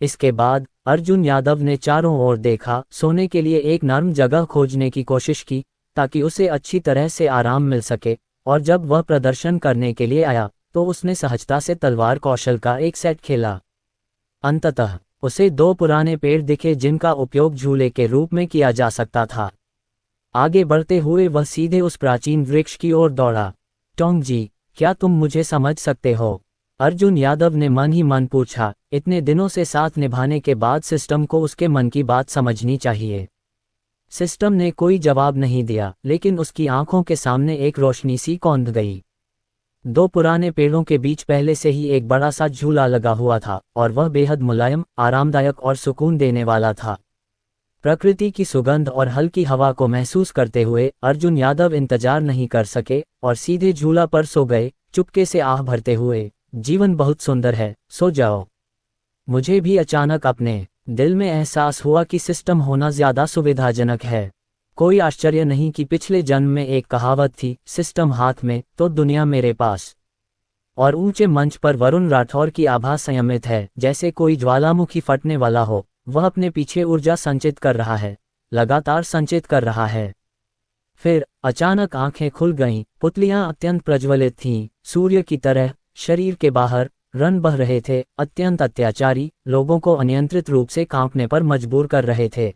इसके बाद अर्जुन यादव ने चारों ओर देखा, सोने के लिए एक नर्म जगह खोजने की कोशिश की ताकि उसे अच्छी तरह से आराम मिल सके, और जब वह प्रदर्शन करने के लिए आया तो उसने सहजता से तलवार कौशल का एक सेट खेला। अंततः उसे 2 पुराने पेड़ दिखे जिनका उपयोग झूले के रूप में किया जा सकता था। आगे बढ़ते हुए वह सीधे उस प्राचीन वृक्ष की ओर दौड़ा। टोंग जी, क्या तुम मुझे समझ सकते हो? अर्जुन यादव ने मन ही मन पूछा। इतने दिनों से साथ निभाने के बाद सिस्टम को उसके मन की बात समझनी चाहिए। सिस्टम ने कोई जवाब नहीं दिया, लेकिन उसकी आंखों के सामने एक रोशनी सी कौंध गई। 2 पुराने पेड़ों के बीच पहले से ही एक बड़ा सा झूला लगा हुआ था, और वह बेहद मुलायम, आरामदायक और सुकून देने वाला था। प्रकृति की सुगंध और हल्की हवा को महसूस करते हुए अर्जुन यादव इंतजार नहीं कर सके और सीधे झूला पर सो गए, चुपके से आह भरते हुए, जीवन बहुत सुंदर है, सो जाओ। मुझे भी अचानक अपने दिल में एहसास हुआ कि सिस्टम होना ज्यादा सुविधाजनक है। कोई आश्चर्य नहीं कि पिछले जन्म में एक कहावत थी, सिस्टम हाथ में तो दुनिया मेरे पास। और ऊंचे मंच पर वरुण राठौर की आभा संयमित है, जैसे कोई ज्वालामुखी फटने वाला हो। वह अपने पीछे ऊर्जा संचित कर रहा है, लगातार संचित कर रहा है। फिर अचानक आंखें खुल गईं, पुतलियां अत्यंत प्रज्वलित थीं, सूर्य की तरह। शरीर के बाहर रन बह रहे थे, अत्यंत अत्याचारी, लोगों को अनियंत्रित रूप से कांपने पर मजबूर कर रहे थे।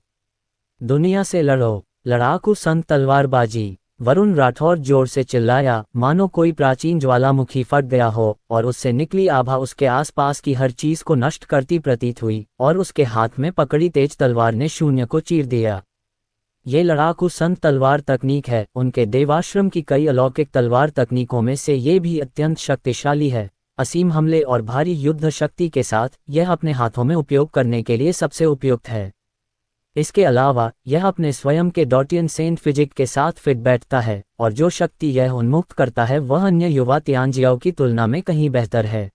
दुनिया से लड़ो, लड़ाकू संत तलवारबाजी। वरुण राठौर जोर से चिल्लाया, मानो कोई प्राचीन ज्वालामुखी फट गया हो, और उससे निकली आभा उसके आसपास की हर चीज को नष्ट करती प्रतीत हुई, और उसके हाथ में पकड़ी तेज तलवार ने शून्य को चीर दिया। ये लड़ाकू संत तलवार तकनीक है। उनके देवाश्रम की कई अलौकिक तलवार तकनीकों में से ये भी अत्यंत शक्तिशाली है। असीम हमले और भारी युद्ध शक्ति के साथ यह अपने हाथों में उपयोग करने के लिए सबसे उपयुक्त है। इसके अलावा यह अपने स्वयं के डॉटियन सेंट फिजिक के साथ फिट बैठता है, और जो शक्ति यह उन्मुक्त करता है वह अन्य युवा तियानजियाओ की तुलना में कहीं बेहतर है।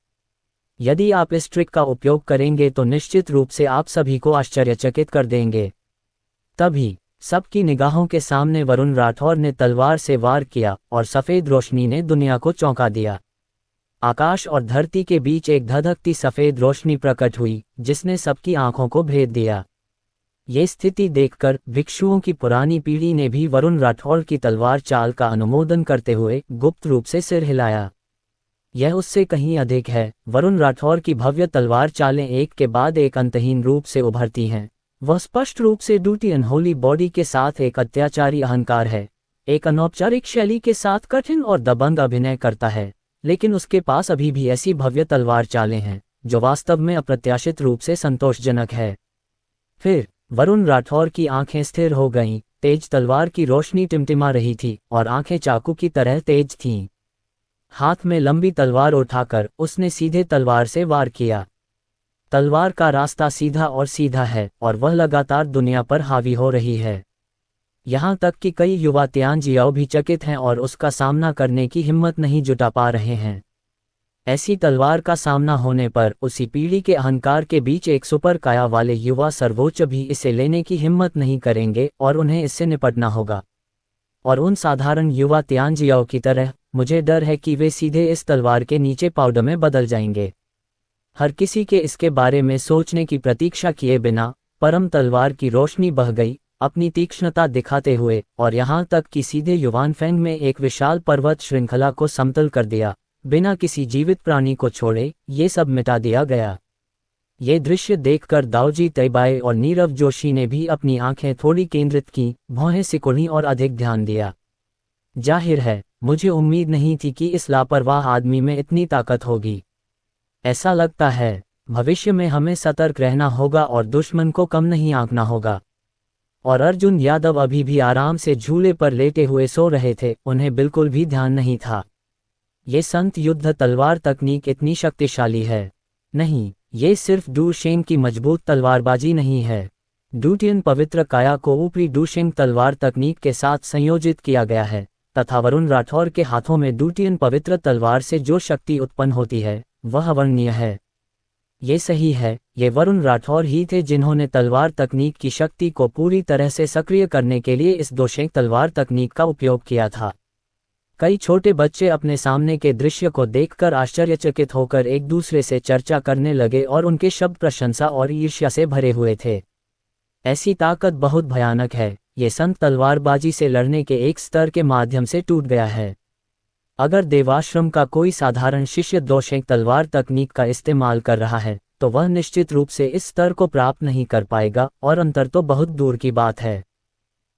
यदि आप इस ट्रिक का उपयोग करेंगे तो निश्चित रूप से आप सभी को आश्चर्यचकित कर देंगे। तभी सबकी निगाहों के सामने वरुण राठौर ने तलवार से वार किया, और सफेद रोशनी ने दुनिया को चौंका दिया। आकाश और धरती के बीच एक धधकती सफेद रोशनी प्रकट हुई, जिसने सबकी आंखों को भेद दिया। ये स्थिति देखकर भिक्षुओं की पुरानी पीढ़ी ने भी वरुण राठौर की तलवार चाल का अनुमोदन करते हुए गुप्त रूप से सिर हिलाया। यह उससे कहीं अधिक है। वरुण राठौर की भव्य तलवार चालें एक के बाद एक अंतहीन रूप से उभरती हैं। वह स्पष्ट रूप से डूटी अनहोली बॉडी के साथ एक अत्याचारी अहंकार है, एक अनौपचारिक शैली के साथ कठिन और दबंग अभिनय करता है, लेकिन उसके पास अभी भी ऐसी भव्य तलवार चालें हैं जो वास्तव में अप्रत्याशित रूप से संतोषजनक है। फिर वरुण राठौर की आंखें स्थिर हो गईं, तेज तलवार की रोशनी टिमटिमा रही थी और आंखें चाकू की तरह तेज थीं। हाथ में लंबी तलवार उठाकर उसने सीधे तलवार से वार किया। तलवार का रास्ता सीधा और सीधा है, और वह लगातार दुनिया पर हावी हो रही है। यहाँ तक कि कई युवा तियानजियाओ भी चकित हैं और उसका सामना करने की हिम्मत नहीं जुटा पा रहे हैं। ऐसी तलवार का सामना होने पर उसी पीढ़ी के अहंकार के बीच एक सुपर काया वाले युवा सर्वोच्च भी इसे लेने की हिम्मत नहीं करेंगे और उन्हें इससे निपटना होगा। और उन साधारण युवा तियांजियाओ की तरह मुझे डर है कि वे सीधे इस तलवार के नीचे पाउडर में बदल जाएंगे। हर किसी के इसके बारे में सोचने की प्रतीक्षा किए बिना परम तलवार की रोशनी बह गई, अपनी तीक्ष्णता दिखाते हुए, और यहाँ तक कि सीधे युवानफेंग में एक विशाल पर्वत श्रृंखला को समतल कर दिया। बिना किसी जीवित प्राणी को छोड़े ये सब मिटा दिया गया। ये दृश्य देखकर दाऊजी तैबाई और नीरव जोशी ने भी अपनी आंखें थोड़ी केंद्रित की, भौहें सिकुड़ी और अधिक ध्यान दिया। जाहिर है मुझे उम्मीद नहीं थी कि इस लापरवाह आदमी में इतनी ताकत होगी। ऐसा लगता है भविष्य में हमें सतर्क रहना होगा और दुश्मन को कम नहीं आंकना होगा। और अर्जुन यादव अभी भी आराम से झूले पर लेटे हुए सो रहे थे, उन्हें बिल्कुल भी ध्यान नहीं था। ये संत युद्ध तलवार तकनीक इतनी शक्तिशाली है। नहीं, ये सिर्फ डूशेंग की मजबूत तलवारबाजी नहीं है। डूटियन पवित्र काया को ऊपरी डूशेंग तलवार तकनीक के साथ संयोजित किया गया है, तथा वरुण राठौर के हाथों में डूटियन पवित्र तलवार से जो शक्ति उत्पन्न होती है वह अवर्णनीय है। ये सही है, ये वरुण राठौर ही थे जिन्होंने तलवार तकनीक की शक्ति को पूरी तरह से सक्रिय करने के लिए इस डूशेंग तलवार तकनीक का उपयोग किया था। कई छोटे बच्चे अपने सामने के दृश्य को देखकर आश्चर्यचकित होकर एक दूसरे से चर्चा करने लगे और उनके शब्द प्रशंसा और ईर्ष्या से भरे हुए थे। ऐसी ताकत बहुत भयानक है। ये संत तलवारबाजी से लड़ने के एक स्तर के माध्यम से टूट गया है। अगर देवाश्रम का कोई साधारण शिष्य डूशेंग तलवार तकनीक का इस्तेमाल कर रहा है तो वह निश्चित रूप से इस स्तर को प्राप्त नहीं कर पाएगा, और अंतर तो बहुत दूर की बात है।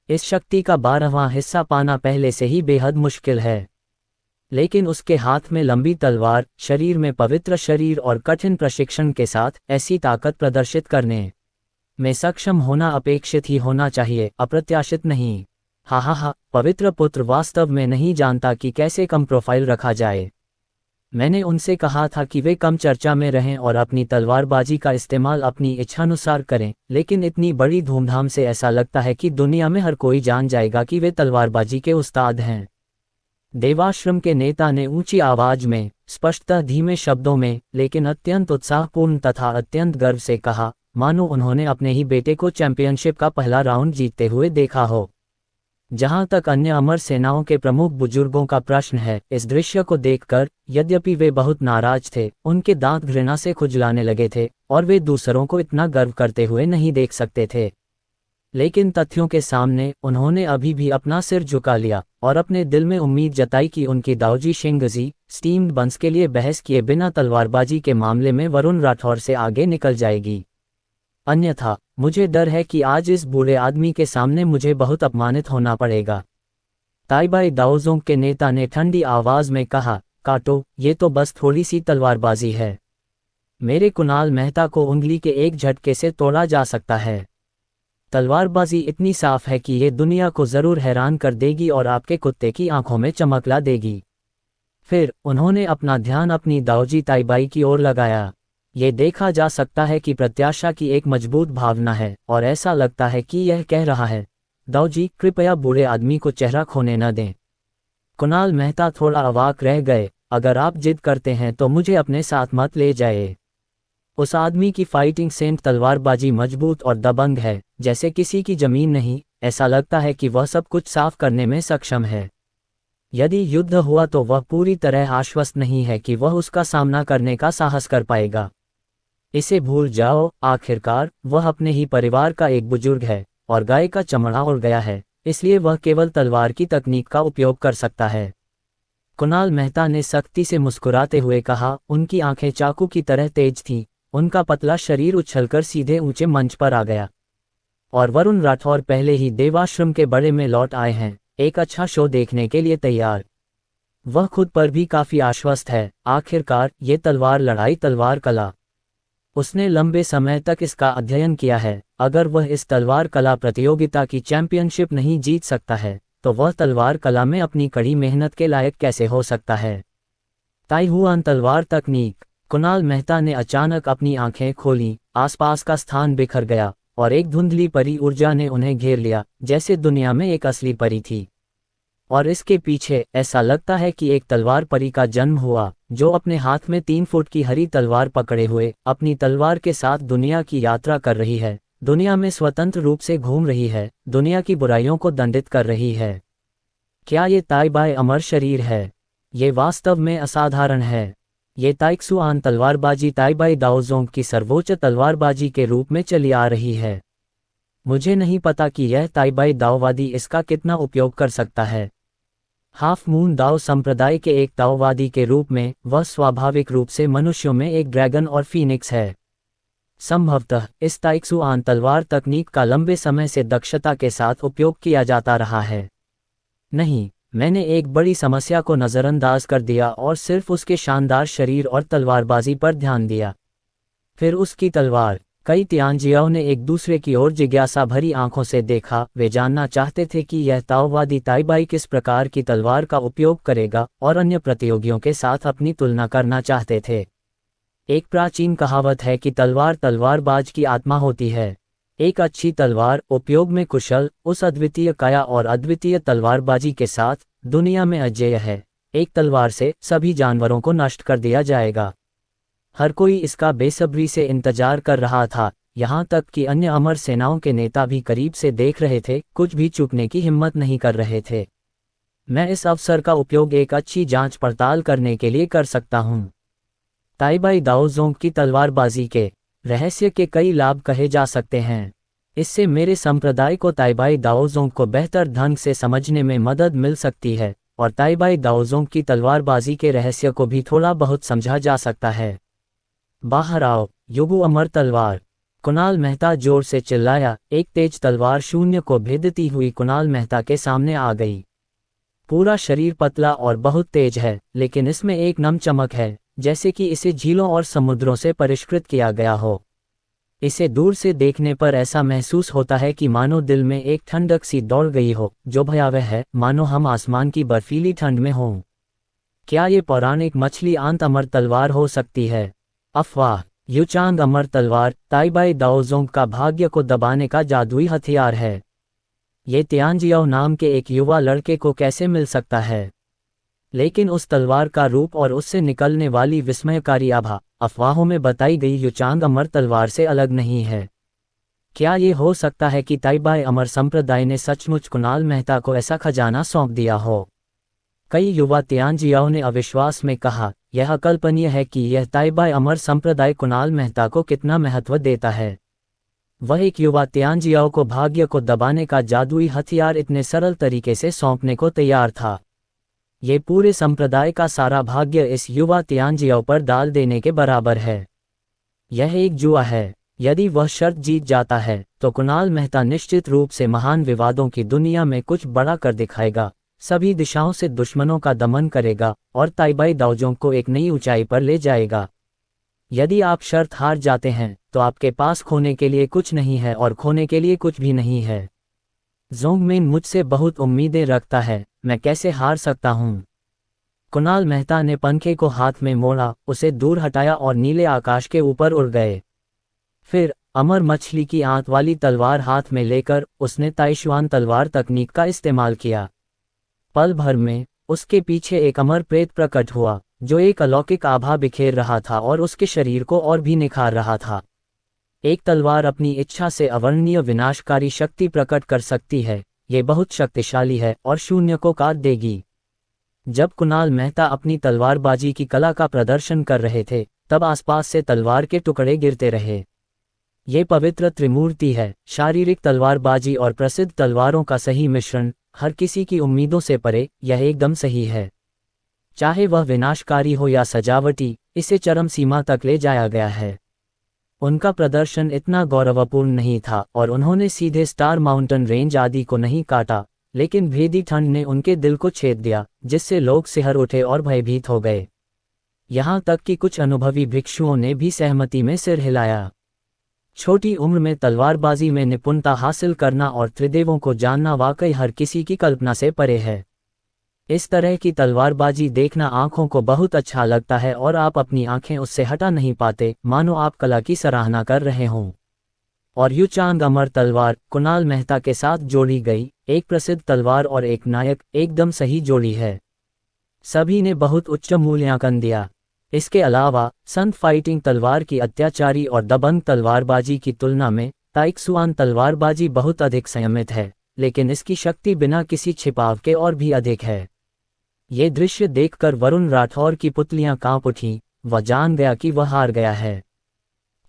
इस शक्ति का 12वां हिस्सा पाना पहले से ही बेहद मुश्किल है। लेकिन उसके हाथ में लंबी तलवार, शरीर में पवित्र शरीर और कठिन प्रशिक्षण के साथ ऐसी ताकत प्रदर्शित करने में सक्षम होना अपेक्षित ही होना चाहिए, अप्रत्याशित नहीं। हा, पवित्र पुत्र वास्तव में नहीं जानता कि कैसे कम प्रोफाइल रखा जाए। मैंने उनसे कहा था कि वे कम चर्चा में रहें और अपनी तलवारबाजी का इस्तेमाल अपनी इच्छानुसार करें, लेकिन इतनी बड़ी धूमधाम से ऐसा लगता है कि दुनिया में हर कोई जान जाएगा कि वे तलवारबाजी के उस्ताद हैं। देवाश्रम के नेता ने ऊंची आवाज में, स्पष्टतः धीमे शब्दों में, लेकिन अत्यंत उत्साहपूर्ण तथा अत्यंत गर्व से कहा, मानो उन्होंने अपने ही बेटे को चैंपियनशिप का पहला राउंड जीतते हुए देखा हो। जहां तक अन्य अमर सेनाओं के प्रमुख बुजुर्गों का प्रश्न है, इस दृश्य को देखकर, यद्यपि वे बहुत नाराज थे, उनके दांत घृणा से खुजलाने लगे थे और वे दूसरों को इतना गर्व करते हुए नहीं देख सकते थे। लेकिन तथ्यों के सामने उन्होंने अभी भी अपना सिर झुका लिया और अपने दिल में उम्मीद जताई कि उनकी दाऊजी शेंगजी स्टीम्ड बंस के लिए बहस किए बिना तलवारबाजी के मामले में वरुण राठौर से आगे निकल जाएगी। अन्यथा मुझे डर है कि आज इस बूढ़े आदमी के सामने मुझे बहुत अपमानित होना पड़ेगा। ताइबाई दाओजोंग के नेता ने ठंडी आवाज में कहा, काटो, ये तो बस थोड़ी सी तलवारबाजी है। मेरे कुणाल मेहता को उंगली के एक झटके से तोड़ा जा सकता है। तलवारबाजी इतनी साफ है कि ये दुनिया को जरूर हैरान कर देगी और आपके कुत्ते की आंखों में चमक ला देगी। फिर उन्होंने अपना ध्यान अपनी दाऊजी ताइबाई की ओर लगाया। ये देखा जा सकता है कि प्रत्याशा की एक मजबूत भावना है और ऐसा लगता है कि यह कह रहा है, दाऊजी कृपया बूढ़े आदमी को चेहरा खोने न दें। कुणाल मेहता थोड़ा अवाक रह गए। अगर आप जिद करते हैं तो मुझे अपने साथ मत ले जाए। उस आदमी की फाइटिंग सेंट तलवारबाजी मजबूत और दबंग है, जैसे किसी की जमीन नहीं। ऐसा लगता है कि वह सब कुछ साफ करने में सक्षम है। यदि युद्ध हुआ तो वह पूरी तरह आश्वस्त नहीं है कि वह उसका सामना करने का साहस कर पाएगा। इसे भूल जाओ, आखिरकार वह अपने ही परिवार का एक बुजुर्ग है और गाय का चमड़ा उड़ गया है, इसलिए वह केवल तलवार की तकनीक का उपयोग कर सकता है। कुणाल मेहता ने सख्ती से मुस्कुराते हुए कहा। उनकी आंखें चाकू की तरह तेज थीं, उनका पतला शरीर उछलकर सीधे ऊंचे मंच पर आ गया। और वरुण राठौर पहले ही देवाश्रम के बड़े में लौट आए हैं, एक अच्छा शो देखने के लिए तैयार। वह खुद पर भी काफी आश्वस्त है। आखिरकार ये तलवार लड़ाई, तलवार कला। उसने लंबे समय तक इसका अध्ययन किया है। अगर वह इस तलवार कला प्रतियोगिता की चैंपियनशिप नहीं जीत सकता है तो वह तलवार कला में अपनी कड़ी मेहनत के लायक कैसे हो सकता है। ताइहुआन तलवार तकनीक। कुणाल मेहता ने अचानक अपनी आंखें खोलीं, आसपास का स्थान बिखर गया और एक धुंधली परी ऊर्जा ने उन्हें घेर लिया, जैसे दुनिया में एक असली परी थी। और इसके पीछे ऐसा लगता है कि एक तलवार परी का जन्म हुआ, जो अपने हाथ में 3 फुट की हरी तलवार पकड़े हुए अपनी तलवार के साथ दुनिया की यात्रा कर रही है, दुनिया में स्वतंत्र रूप से घूम रही है, दुनिया की बुराइयों को दंडित कर रही है। क्या ये ताइबाई अमर शरीर है? ये वास्तव में असाधारण है। ये ताइक्सुआन तलवारबाजी ताइबाई दाओजोंग की सर्वोच्च तलवारबाजी के रूप में चली आ रही है। मुझे नहीं पता कि यह ताइबाई दाओवादी इसका कितना उपयोग कर सकता है। हाफ मून दाओ संप्रदाय के एक दाओवादी के रूप में वह स्वाभाविक रूप से मनुष्यों में एक ड्रैगन और फीनिक्स है। संभवतः इस ताइक्सुआन तलवार तकनीक का लंबे समय से दक्षता के साथ उपयोग किया जाता रहा है। नहीं, मैंने एक बड़ी समस्या को नज़रअंदाज कर दिया और सिर्फ उसके शानदार शरीर और तलवारबाजी पर ध्यान दिया। फिर उसकी तलवार। कई तियांजियाओं ने एक दूसरे की ओर जिज्ञासा भरी आंखों से देखा। वे जानना चाहते थे कि यह ताओवादी ताइबाई किस प्रकार की तलवार का उपयोग करेगा और अन्य प्रतियोगियों के साथ अपनी तुलना करना चाहते थे। एक प्राचीन कहावत है कि तलवार तलवारबाज की आत्मा होती है। एक अच्छी तलवार उपयोग में कुशल, उस अद्वितीय काया और अद्वितीय तलवारबाजी के साथ दुनिया में अजेय है। एक तलवार से सभी जानवरों को नष्ट कर दिया जाएगा। हर कोई इसका बेसब्री से इंतजार कर रहा था, यहाँ तक कि अन्य अमर सेनाओं के नेता भी करीब से देख रहे थे, कुछ भी चूकने की हिम्मत नहीं कर रहे थे। मैं इस अवसर का उपयोग एक अच्छी जांच पड़ताल करने के लिए कर सकता हूँ। ताइबाई दाओजोंग की तलवारबाजी के रहस्य के कई लाभ कहे जा सकते हैं। इससे मेरे संप्रदाय को ताइबाई दाओजोंग को बेहतर ढंग से समझने में मदद मिल सकती है और ताइबाई दाओजोंग की तलवारबाजी के रहस्य को भी थोड़ा बहुत समझा जा सकता है। बाहर आओ, युगु अमर तलवार। कुणाल मेहता जोर से चिल्लाया। एक तेज तलवार शून्य को भेदती हुई कुणाल मेहता के सामने आ गई। पूरा शरीर पतला और बहुत तेज है, लेकिन इसमें एक नम चमक है, जैसे कि इसे झीलों और समुद्रों से परिष्कृत किया गया हो। इसे दूर से देखने पर ऐसा महसूस होता है कि मानो दिल में एक ठंडक सी दौड़ गई हो, जो भयावह है, मानो हम आसमान की बर्फीली ठंड में हों। क्या ये पौराणिक मछली आंत अमर तलवार हो सकती है? अफवाह। युचांग अमर तलवार ताइबाई दाओजोंग का भाग्य को दबाने का जादुई हथियार है। ये तियांजियाओ नाम के एक युवा लड़के को कैसे मिल सकता है? लेकिन उस तलवार का रूप और उससे निकलने वाली विस्मयकारी आभा अफवाहों में बताई गई युचांग अमर तलवार से अलग नहीं है। क्या ये हो सकता है कि ताइबाई अमर संप्रदाय ने सचमुच कुणाल मेहता को ऐसा खजाना सौंप दिया हो? कई युवा तियांजियाओं ने अविश्वास में कहा, यह अकल्पनीय है कि यह ताइबाई अमर संप्रदाय कुणाल मेहता को कितना महत्व देता है। वह एक युवा तियांजियाओ को भाग्य को दबाने का जादुई हथियार इतने सरल तरीके से सौंपने को तैयार था। ये पूरे संप्रदाय का सारा भाग्य इस युवा तियांजियाओ पर डाल देने के बराबर है। यह एक जुआ है। यदि वह शर्त जीत जाता है, तो कुणाल मेहता निश्चित रूप से महान विवादों की दुनिया में कुछ बड़ा कर दिखाएगा, सभी दिशाओं से दुश्मनों का दमन करेगा और ताइबाई दाओजोंग को एक नई ऊंचाई पर ले जाएगा। यदि आप शर्त हार जाते हैं, तो आपके पास खोने के लिए कुछ नहीं है और खोने के लिए कुछ भी नहीं है। जोंगमिन मुझसे बहुत उम्मीदें रखता है, मैं कैसे हार सकता हूँ? कुणाल मेहता ने पंखे को हाथ में मोड़ा, उसे दूर हटाया और नीले आकाश के ऊपर उड़ गए। फिर अमर मछली की आंत वाली तलवार हाथ में लेकर उसने ताइशुआन तलवार तकनीक का इस्तेमाल किया। पल भर में उसके पीछे एक अमर प्रेत प्रकट हुआ, जो एक अलौकिक आभा बिखेर रहा था और उसके शरीर को और भी निखार रहा था। एक तलवार अपनी इच्छा से अवर्णनीय विनाशकारी शक्ति प्रकट कर सकती है। ये बहुत शक्तिशाली है और शून्य को काट देगी। जब कुणाल मेहता अपनी तलवारबाजी की कला का प्रदर्शन कर रहे थे, तब आसपास से तलवार के टुकड़े गिरते रहे। ये पवित्र त्रिमूर्ति है, शारीरिक तलवारबाजी और प्रसिद्ध तलवारों का सही मिश्रण, हर किसी की उम्मीदों से परे। यह एकदम सही है। चाहे वह विनाशकारी हो या सजावटी, इसे चरम सीमा तक ले जाया गया है। उनका प्रदर्शन इतना गौरवपूर्ण नहीं था और उन्होंने सीधे स्टार माउंटेन रेंज आदि को नहीं काटा, लेकिन भेदी ठंड ने उनके दिल को छेद दिया, जिससे लोग सिहर उठे और भयभीत हो गए। यहाँ तक कि कुछ अनुभवी भिक्षुओं ने भी सहमति में सिर हिलाया। छोटी उम्र में तलवारबाजी में निपुणता हासिल करना और त्रिदेवों को जानना वाकई हर किसी की कल्पना से परे है। इस तरह की तलवारबाजी देखना आंखों को बहुत अच्छा लगता है और आप अपनी आंखें उससे हटा नहीं पाते, मानो आप कला की सराहना कर रहे हों। और युचांग अमर तलवार कुणाल मेहता के साथ जोड़ी गई, एक प्रसिद्ध तलवार और एक नायक एकदम सही जोड़ी है। सभी ने बहुत उच्च मूल्यांकन दिया। इसके अलावा संत फाइटिंग तलवार की अत्याचारी और दबंग तलवारबाजी की तुलना में ताइक्सुआन तलवारबाजी बहुत अधिक संयमित है, लेकिन इसकी शक्ति बिना किसी छिपाव के और भी अधिक है। ये दृश्य देखकर वरुण राठौर की पुतलियां कांप उठीं, वह जान गया कि वह हार गया है।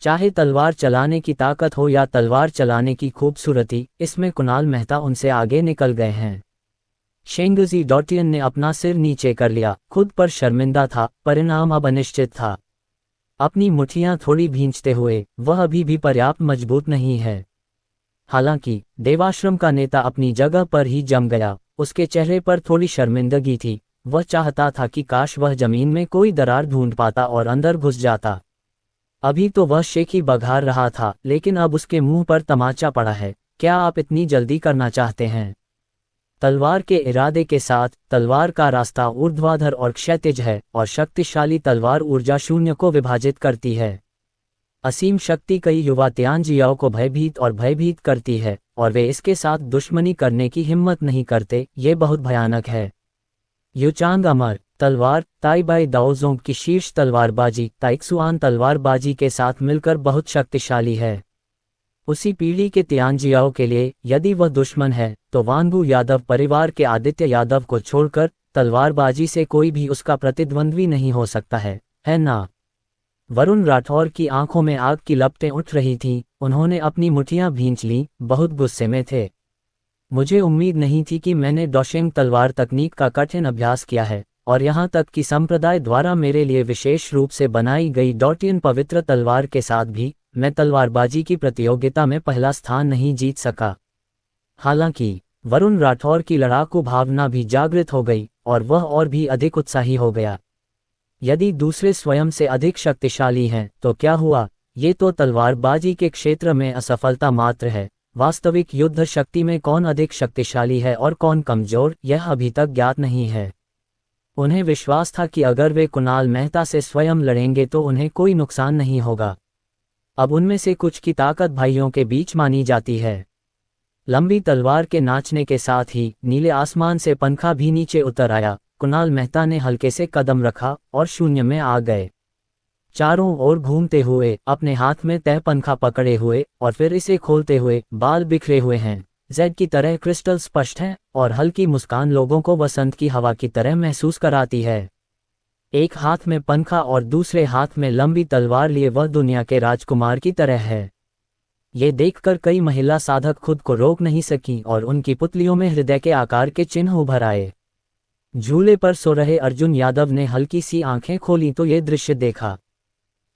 चाहे तलवार चलाने की ताकत हो या तलवार चलाने की खूबसूरती, इसमें कुणाल मेहता उनसे आगे निकल गए हैं। शेंगजी डॉटियन ने अपना सिर नीचे कर लिया, खुद पर शर्मिंदा था, परिणाम अब अनिश्चित था। अपनी मुट्ठियां थोड़ी भींचते हुए, वह अभी भी पर्याप्त मजबूत नहीं है। हालांकि देवाश्रम का नेता अपनी जगह पर ही जम गया, उसके चेहरे पर थोड़ी शर्मिंदगी थी। वह चाहता था कि काश वह जमीन में कोई दरार ढूंढ पाता और अंदर घुस जाता। अभी तो वह शेखी बघार रहा था, लेकिन अब उसके मुंह पर तमाचा पड़ा है। क्या आप इतनी जल्दी करना चाहते हैं? तलवार के इरादे के साथ, तलवार का रास्ता ऊर्ध्वाधर और क्षैतिज है, और शक्तिशाली तलवार ऊर्जा शून्य को विभाजित करती है। असीम शक्ति कई युवा त्यानजियाओं को भयभीत करती है, और वे इसके साथ दुश्मनी करने की हिम्मत नहीं करते। ये बहुत भयानक है। युचांग अमर तलवार ताइबाई दाओजोंग की शीर्ष तलवारबाजी ताइक्सुआन तलवारबाजी के साथ मिलकर बहुत शक्तिशाली है। उसी पीढ़ी के त्यानजियाओ के लिए यदि वह दुश्मन है, तो वांगू यादव परिवार के आदित्य यादव को छोड़कर तलवारबाजी से कोई भी उसका प्रतिद्वंद्वी नहीं हो सकता है ना? वरुण राठौर की आंखों में आग की लपटें उठ रही थीं, उन्होंने अपनी मुट्ठियां भींच लीं, बहुत गुस्से में थे। मुझे उम्मीद नहीं थी कि मैंने डॉशेंग तलवार तकनीक का कठिन अभ्यास किया है, और यहाँ तक कि संप्रदाय द्वारा मेरे लिए विशेष रूप से बनाई गई डॉटियन पवित्र तलवार के साथ भी मैं तलवारबाजी की प्रतियोगिता में पहला स्थान नहीं जीत सका। हालांकि वरुण राठौर की लड़ाकू भावना भी जागृत हो गई, और वह और भी अधिक उत्साही हो गया। यदि दूसरे स्वयं से अधिक शक्तिशाली हैं, तो क्या हुआ? ये तो तलवारबाजी के क्षेत्र में असफलता मात्र है। वास्तविक युद्ध शक्ति में कौन अधिक शक्तिशाली है और कौन कमजोर, यह अभी तक ज्ञात नहीं है। उन्हें विश्वास था कि अगर वे कुणाल मेहता से स्वयं लड़ेंगे तो उन्हें कोई नुकसान नहीं होगा। अब उनमें से कुछ की ताकत भाइयों के बीच मानी जाती है। लंबी तलवार के नाचने के साथ ही नीले आसमान से पंखा भी नीचे उतर आया। कुणाल मेहता ने हल्के से कदम रखा और शून्य में आ गए। चारों ओर घूमते हुए, अपने हाथ में तह पंखा पकड़े हुए और फिर इसे खोलते हुए, बाल बिखरे हुए हैं, जेड की तरह क्रिस्टल स्पष्ट है, और हल्की मुस्कान लोगों को वसंत की हवा की तरह महसूस कराती है। एक हाथ में पंखा और दूसरे हाथ में लंबी तलवार लिए वह दुनिया के राजकुमार की तरह है। ये देखकर कई महिला साधक खुद को रोक नहीं सकी और उनकी पुतलियों में हृदय के आकार के चिन्ह उभर आए। झूले पर सो रहे अर्जुन यादव ने हल्की सी आंखें खोली तो ये दृश्य देखा।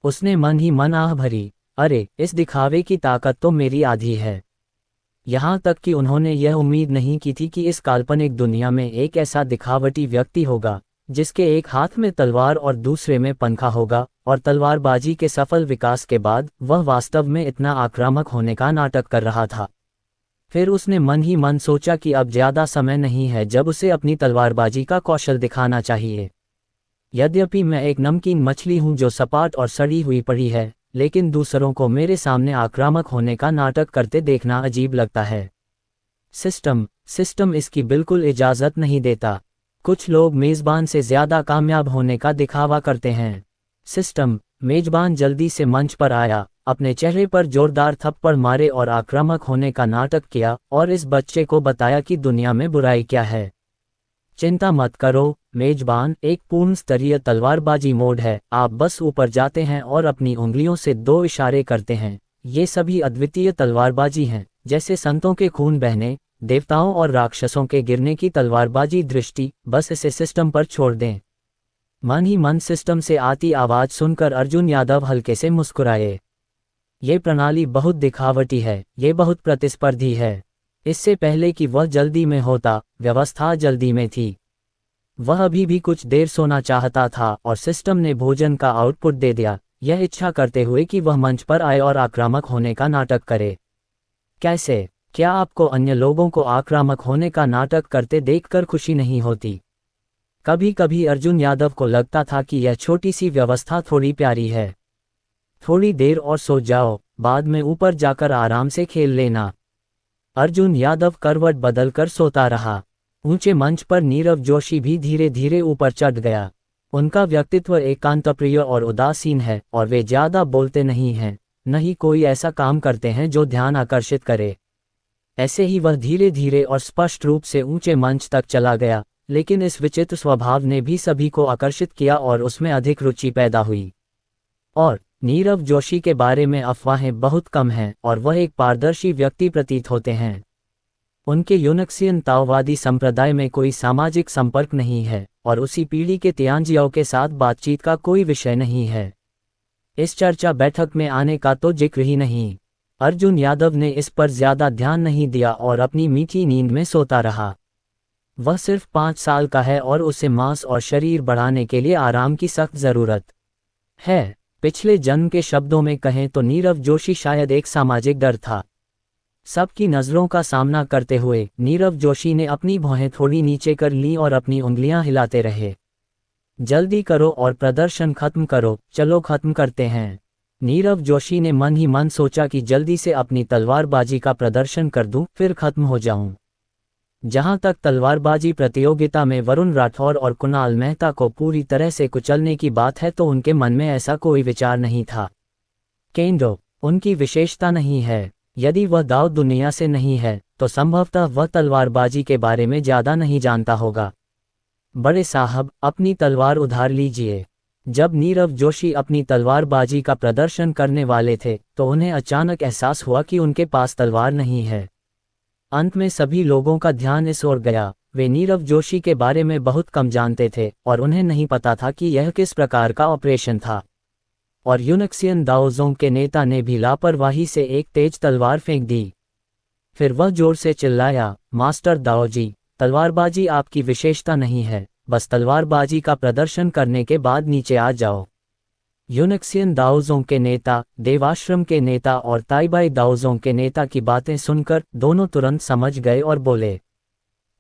उसने मन ही मन आह भरी, अरे इस दिखावे की ताकत तो मेरी आधी है। यहाँ तक कि उन्होंने यह उम्मीद नहीं की थी कि इस काल्पनिक दुनिया में एक ऐसा दिखावटी व्यक्ति होगा जिसके एक हाथ में तलवार और दूसरे में पंखा होगा, और तलवारबाजी के सफल विकास के बाद वह वास्तव में इतना आक्रामक होने का नाटक कर रहा था। फिर उसने मन ही मन सोचा कि अब ज्यादा समय नहीं है जब उसे अपनी तलवारबाजी का कौशल दिखाना चाहिए। यद्यपि मैं एक नमकीन मछली हूं जो सपाट और सड़ी हुई पड़ी है, लेकिन दूसरों को मेरे सामने आक्रामक होने का नाटक करते देखना अजीब लगता है। सिस्टम इसकी बिल्कुल इजाजत नहीं देता। कुछ लोग मेजबान से ज्यादा कामयाब होने का दिखावा करते हैं। मेजबान जल्दी से मंच पर आया, अपने चेहरे पर जोरदार थप्पड़ मारे और आक्रामक होने का नाटक किया और इस बच्चे को बताया कि दुनिया में बुराई क्या है। चिंता मत करो मेजबान, एक पूर्ण स्तरीय तलवारबाजी मोड है। आप बस ऊपर जाते हैं और अपनी उंगलियों से 2 इशारे करते हैं। ये सभी अद्वितीय तलवारबाजी हैं, जैसे संतों के खून बहने, देवताओं और राक्षसों के गिरने की तलवारबाजी दृष्टि। बस इसे सिस्टम पर छोड़ दें। मन ही मन सिस्टम से आती आवाज सुनकर अर्जुन यादव हल्के से मुस्कुराए। ये प्रणाली बहुत दिखावटी है, ये बहुत प्रतिस्पर्धी है। इससे पहले कि वह जल्दी में होता, व्यवस्था जल्दी में थी। वह अभी भी कुछ देर सोना चाहता था और सिस्टम ने भोजन का आउटपुट दे दिया, यह इच्छा करते हुए कि वह मंच पर आए और आक्रामक होने का नाटक करे। कैसे? क्या आपको अन्य लोगों को आक्रामक होने का नाटक करते देखकर खुशी नहीं होती? कभी कभी अर्जुन यादव को लगता था कि यह छोटी सी व्यवस्था थोड़ी प्यारी है। थोड़ी देर और सो जाओ, बाद में ऊपर जाकर आराम से खेल लेना। अर्जुन यादव करवट बदलकर सोता रहा। ऊंचे मंच पर नीरव जोशी भी धीरे धीरे ऊपर चढ़ गया। उनका व्यक्तित्व एकांतप्रिय और उदासीन है और वे ज्यादा बोलते नहीं हैं, न ही कोई ऐसा काम करते हैं जो ध्यान आकर्षित करे। ऐसे ही वह धीरे धीरे और स्पष्ट रूप से ऊंचे मंच तक चला गया, लेकिन इस विचित्र स्वभाव ने भी सभी को आकर्षित किया और उसमें अधिक रुचि पैदा हुई। और नीरव जोशी के बारे में अफवाहें बहुत कम हैं और वह एक पारदर्शी व्यक्ति प्रतीत होते हैं। उनके यूनक्सियन ताओवादी संप्रदाय में कोई सामाजिक संपर्क नहीं है और उसी पीढ़ी के तियांजियाओं के साथ बातचीत का कोई विषय नहीं है। इस चर्चा बैठक में आने का तो जिक्र ही नहीं। अर्जुन यादव ने इस पर ज्यादा ध्यान नहीं दिया और अपनी मीठी नींद में सोता रहा। वह सिर्फ 5 साल का है और उसे मांस और शरीर बढ़ाने के लिए आराम की सख्त जरूरत है। पिछले जन्म के शब्दों में कहें तो नीरव जोशी शायद एक सामाजिक डर था। सबकी नजरों का सामना करते हुए नीरव जोशी ने अपनी भौहें थोड़ी नीचे कर ली और अपनी उंगलियां हिलाते रहे। जल्दी करो और प्रदर्शन खत्म करो, चलो खत्म करते हैं। नीरव जोशी ने मन ही मन सोचा कि जल्दी से अपनी तलवारबाजी का प्रदर्शन कर दूं, फिर खत्म हो जाऊं। जहां तक तलवारबाजी प्रतियोगिता में वरुण राठौर और कुणाल मेहता को पूरी तरह से कुचलने की बात है तो उनके मन में ऐसा कोई विचार नहीं था। केंडो उनकी विशेषता नहीं है। यदि वह दाव दुनिया से नहीं है तो संभवतः वह तलवारबाजी के बारे में ज्यादा नहीं जानता होगा। बड़े साहब, अपनी तलवार उधार लीजिए। जब नीरव जोशी अपनी तलवारबाजी का प्रदर्शन करने वाले थे तो उन्हें अचानक एहसास हुआ कि उनके पास तलवार नहीं है। अंत में सभी लोगों का ध्यान इस ओर गया। वे नीरव जोशी के बारे में बहुत कम जानते थे और उन्हें नहीं पता था कि यह किस प्रकार का ऑपरेशन था। और यूनक्सियन दाओजोंग के नेता ने भी लापरवाही से एक तेज तलवार फेंक दी। फिर वह जोर से चिल्लाया, मास्टर दाओजी, तलवारबाजी आपकी विशेषता नहीं है, बस तलवारबाजी का प्रदर्शन करने के बाद नीचे आ जाओ। यूनक्सियन दाओजोंग के नेता, देवाश्रम के नेता और ताइबाई दाओजोंग के नेता की बातें सुनकर दोनों तुरंत समझ गए और बोले,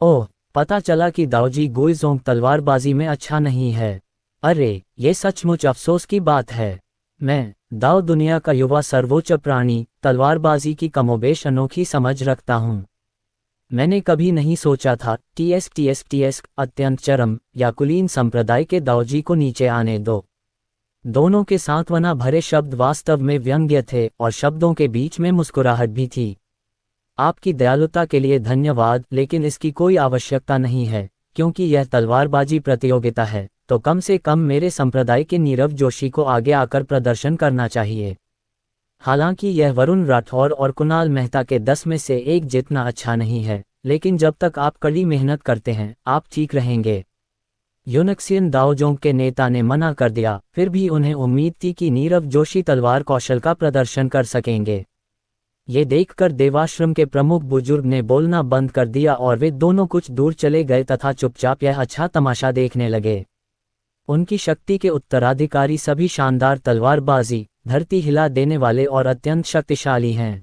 ओह, पता चला कि दाओजी गुइजोंग तलवारबाजी में अच्छा नहीं है। अरे, ये सचमुच अफसोस की बात है। मैं, दाओ दुनिया का युवा सर्वोच्च प्राणी, तलवारबाजी की कमोबेश अनोखी समझ रखता हूँ। मैंने कभी नहीं सोचा था टीएस अत्यंत चरम या कुलीन संप्रदाय के दाओजी को नीचे आने दो। दोनों के सांत्वना भरे शब्द वास्तव में व्यंग्य थे और शब्दों के बीच में मुस्कुराहट भी थी। आपकी दयालुता के लिए धन्यवाद, लेकिन इसकी कोई आवश्यकता नहीं है, क्योंकि यह तलवारबाजी प्रतियोगिता है तो कम से कम मेरे संप्रदाय के नीरव जोशी को आगे आकर प्रदर्शन करना चाहिए। हालांकि यह वरुण राठौर और कुणाल मेहता के 10 में से 1 जितना अच्छा नहीं है, लेकिन जब तक आप कड़ी मेहनत करते हैं आप ठीक रहेंगे। यूनक्सियन दाओजोंग के नेता ने मना कर दिया, फिर भी उन्हें उम्मीद थी कि नीरव जोशी तलवार कौशल का प्रदर्शन कर सकेंगे। ये देखकर देवाश्रम के प्रमुख बुजुर्ग ने बोलना बंद कर दिया और वे दोनों कुछ दूर चले गए तथा चुपचाप यह अच्छा तमाशा देखने लगे। उनकी शक्ति के उत्तराधिकारी सभी शानदार तलवारबाजी, धरती हिला देने वाले और अत्यंत शक्तिशाली हैं।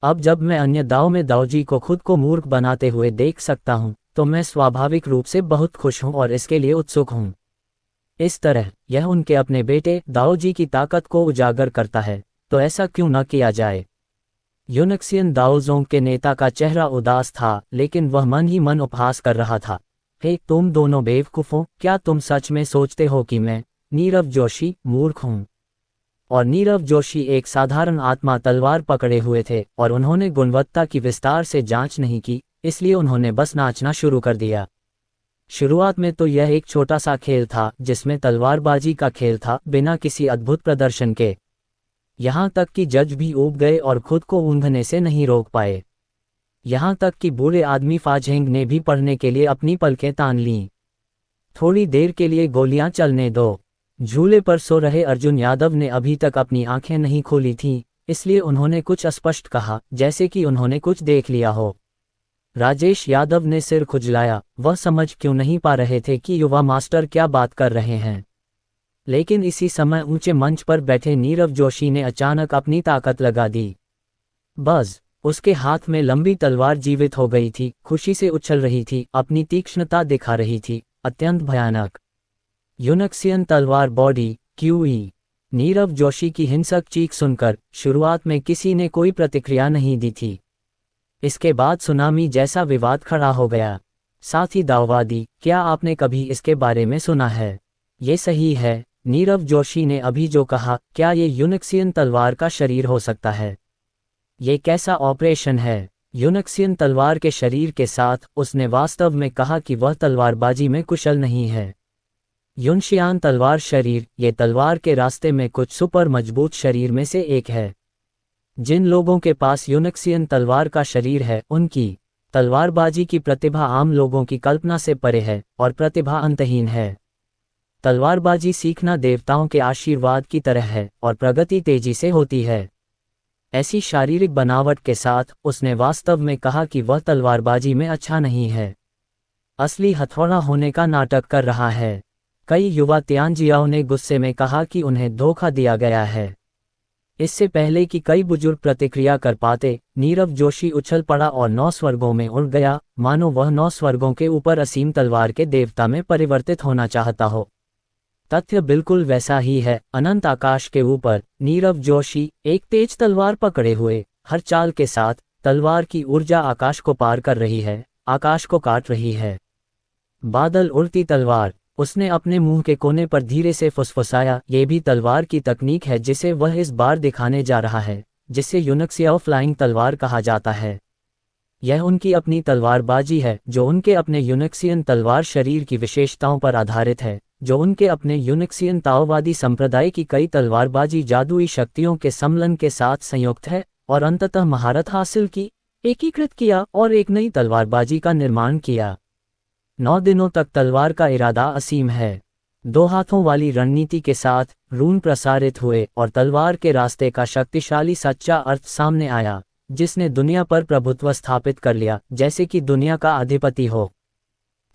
अब जब मैं अन्य दाव में दाओजी को खुद को मूर्ख बनाते हुए देख सकता हूं तो मैं स्वाभाविक रूप से बहुत खुश हूं और इसके लिए उत्सुक हूं। इस तरह यह उनके अपने बेटे दाओजी की ताकत को उजागर करता है, तो ऐसा क्यों न किया जाए। यूनक्सियन दाओजोंग के नेता का चेहरा उदास था, लेकिन वह मन ही मन उपहास कर रहा था। हे तुम दोनों बेवकूफों, क्या तुम सच में सोचते हो कि मैं, नीरव जोशी, मूर्ख हूं? और नीरव जोशी एक साधारण आत्मा तलवार पकड़े हुए थे और उन्होंने गुणवत्ता की विस्तार से जांच नहीं की, इसलिए उन्होंने बस नाचना शुरू कर दिया। शुरुआत में तो यह एक छोटा सा खेल था जिसमें तलवारबाजी का खेल था, बिना किसी अद्भुत प्रदर्शन के। यहाँ तक कि जज भी ऊब गए और खुद को ऊँघने से नहीं रोक पाए। यहाँ तक कि बूढ़े आदमी फाझेंग ने भी पढ़ने के लिए अपनी पलकें तान लीं। थोड़ी देर के लिए गोलियां चलने दो। झूले पर सो रहे अर्जुन यादव ने अभी तक अपनी आंखें नहीं खोली थीं, इसलिए उन्होंने कुछ अस्पष्ट कहा, जैसे कि उन्होंने कुछ देख लिया हो। राजेश यादव ने सिर खुजलाया, वह समझ क्यों नहीं पा रहे थे कि युवा मास्टर क्या बात कर रहे हैं। लेकिन इसी समय ऊंचे मंच पर बैठे नीरव जोशी ने अचानक अपनी ताकत लगा दी। बस उसके हाथ में लंबी तलवार जीवित हो गई थी, खुशी से उछल रही थी, अपनी तीक्ष्णता दिखा रही थी, अत्यंत भयानक। यूनक्सियन तलवार बॉडी क्यूई। नीरव जोशी की हिंसक चीख सुनकर शुरुआत में किसी ने कोई प्रतिक्रिया नहीं दी थी। इसके बाद सुनामी जैसा विवाद खड़ा हो गया। साथ ही दाववादी, क्या आपने कभी इसके बारे में सुना है? ये सही है, नीरव जोशी ने अभी जो कहा, क्या ये यूनिक्सियन तलवार का शरीर हो सकता है? ये कैसा ऑपरेशन है? यूनिक्सियन तलवार के शरीर के साथ उसने वास्तव में कहा कि वह तलवारबाजी में कुशल नहीं है। युनशियान तलवार शरीर, ये तलवार के रास्ते में कुछ सुपर मजबूत शरीर में से एक है। जिन लोगों के पास यूनिक्सियन तलवार का शरीर है, उनकी तलवारबाजी की प्रतिभा आम लोगों की कल्पना से परे है और प्रतिभा अंतहीन है। तलवारबाजी सीखना देवताओं के आशीर्वाद की तरह है और प्रगति तेजी से होती है। ऐसी शारीरिक बनावट के साथ उसने वास्तव में कहा कि वह तलवारबाजी में अच्छा नहीं है, असली हथौड़ा होने का नाटक कर रहा है। कई युवा तियांजियाओं ने गुस्से में कहा कि उन्हें धोखा दिया गया है। इससे पहले कि कई बुजुर्ग प्रतिक्रिया कर पाते, नीरव जोशी उछल पड़ा और 9 स्वर्गों में उड़ गया, मानो वह 9 स्वर्गों के ऊपर असीम तलवार के देवता में परिवर्तित होना चाहता हो। तथ्य बिल्कुल वैसा ही है। अनंत आकाश के ऊपर नीरव जोशी एक तेज तलवार पकड़े हुए, हर चाल के साथ तलवार की ऊर्जा आकाश को पार कर रही है, आकाश को काट रही है। बादल उड़ती तलवार, उसने अपने मुंह के कोने पर धीरे से फुसफुसाया। ये भी तलवार की तकनीक है जिसे वह इस बार दिखाने जा रहा है, जिसे यूनिक्सिया फ्लाइंग तलवार कहा जाता है। यह उनकी अपनी तलवारबाजी है जो उनके अपने यूनिक्सियन तलवार शरीर की विशेषताओं पर आधारित है, जो उनके अपने यूनिक्सियन ताओवादी संप्रदाय की कई तलवारबाजी जादुई शक्तियों के सम्मिलन के साथ संयुक्त है और अंततः महारत हासिल की, एकीकृत किया और एक नई तलवारबाजी का निर्माण किया। 9 दिनों तक तलवार का इरादा असीम है। 2 हाथों वाली रणनीति के साथ रून प्रसारित हुए और तलवार के रास्ते का शक्तिशाली सच्चा अर्थ सामने आया, जिसने दुनिया पर प्रभुत्व स्थापित कर लिया, जैसे कि दुनिया का अधिपति हो।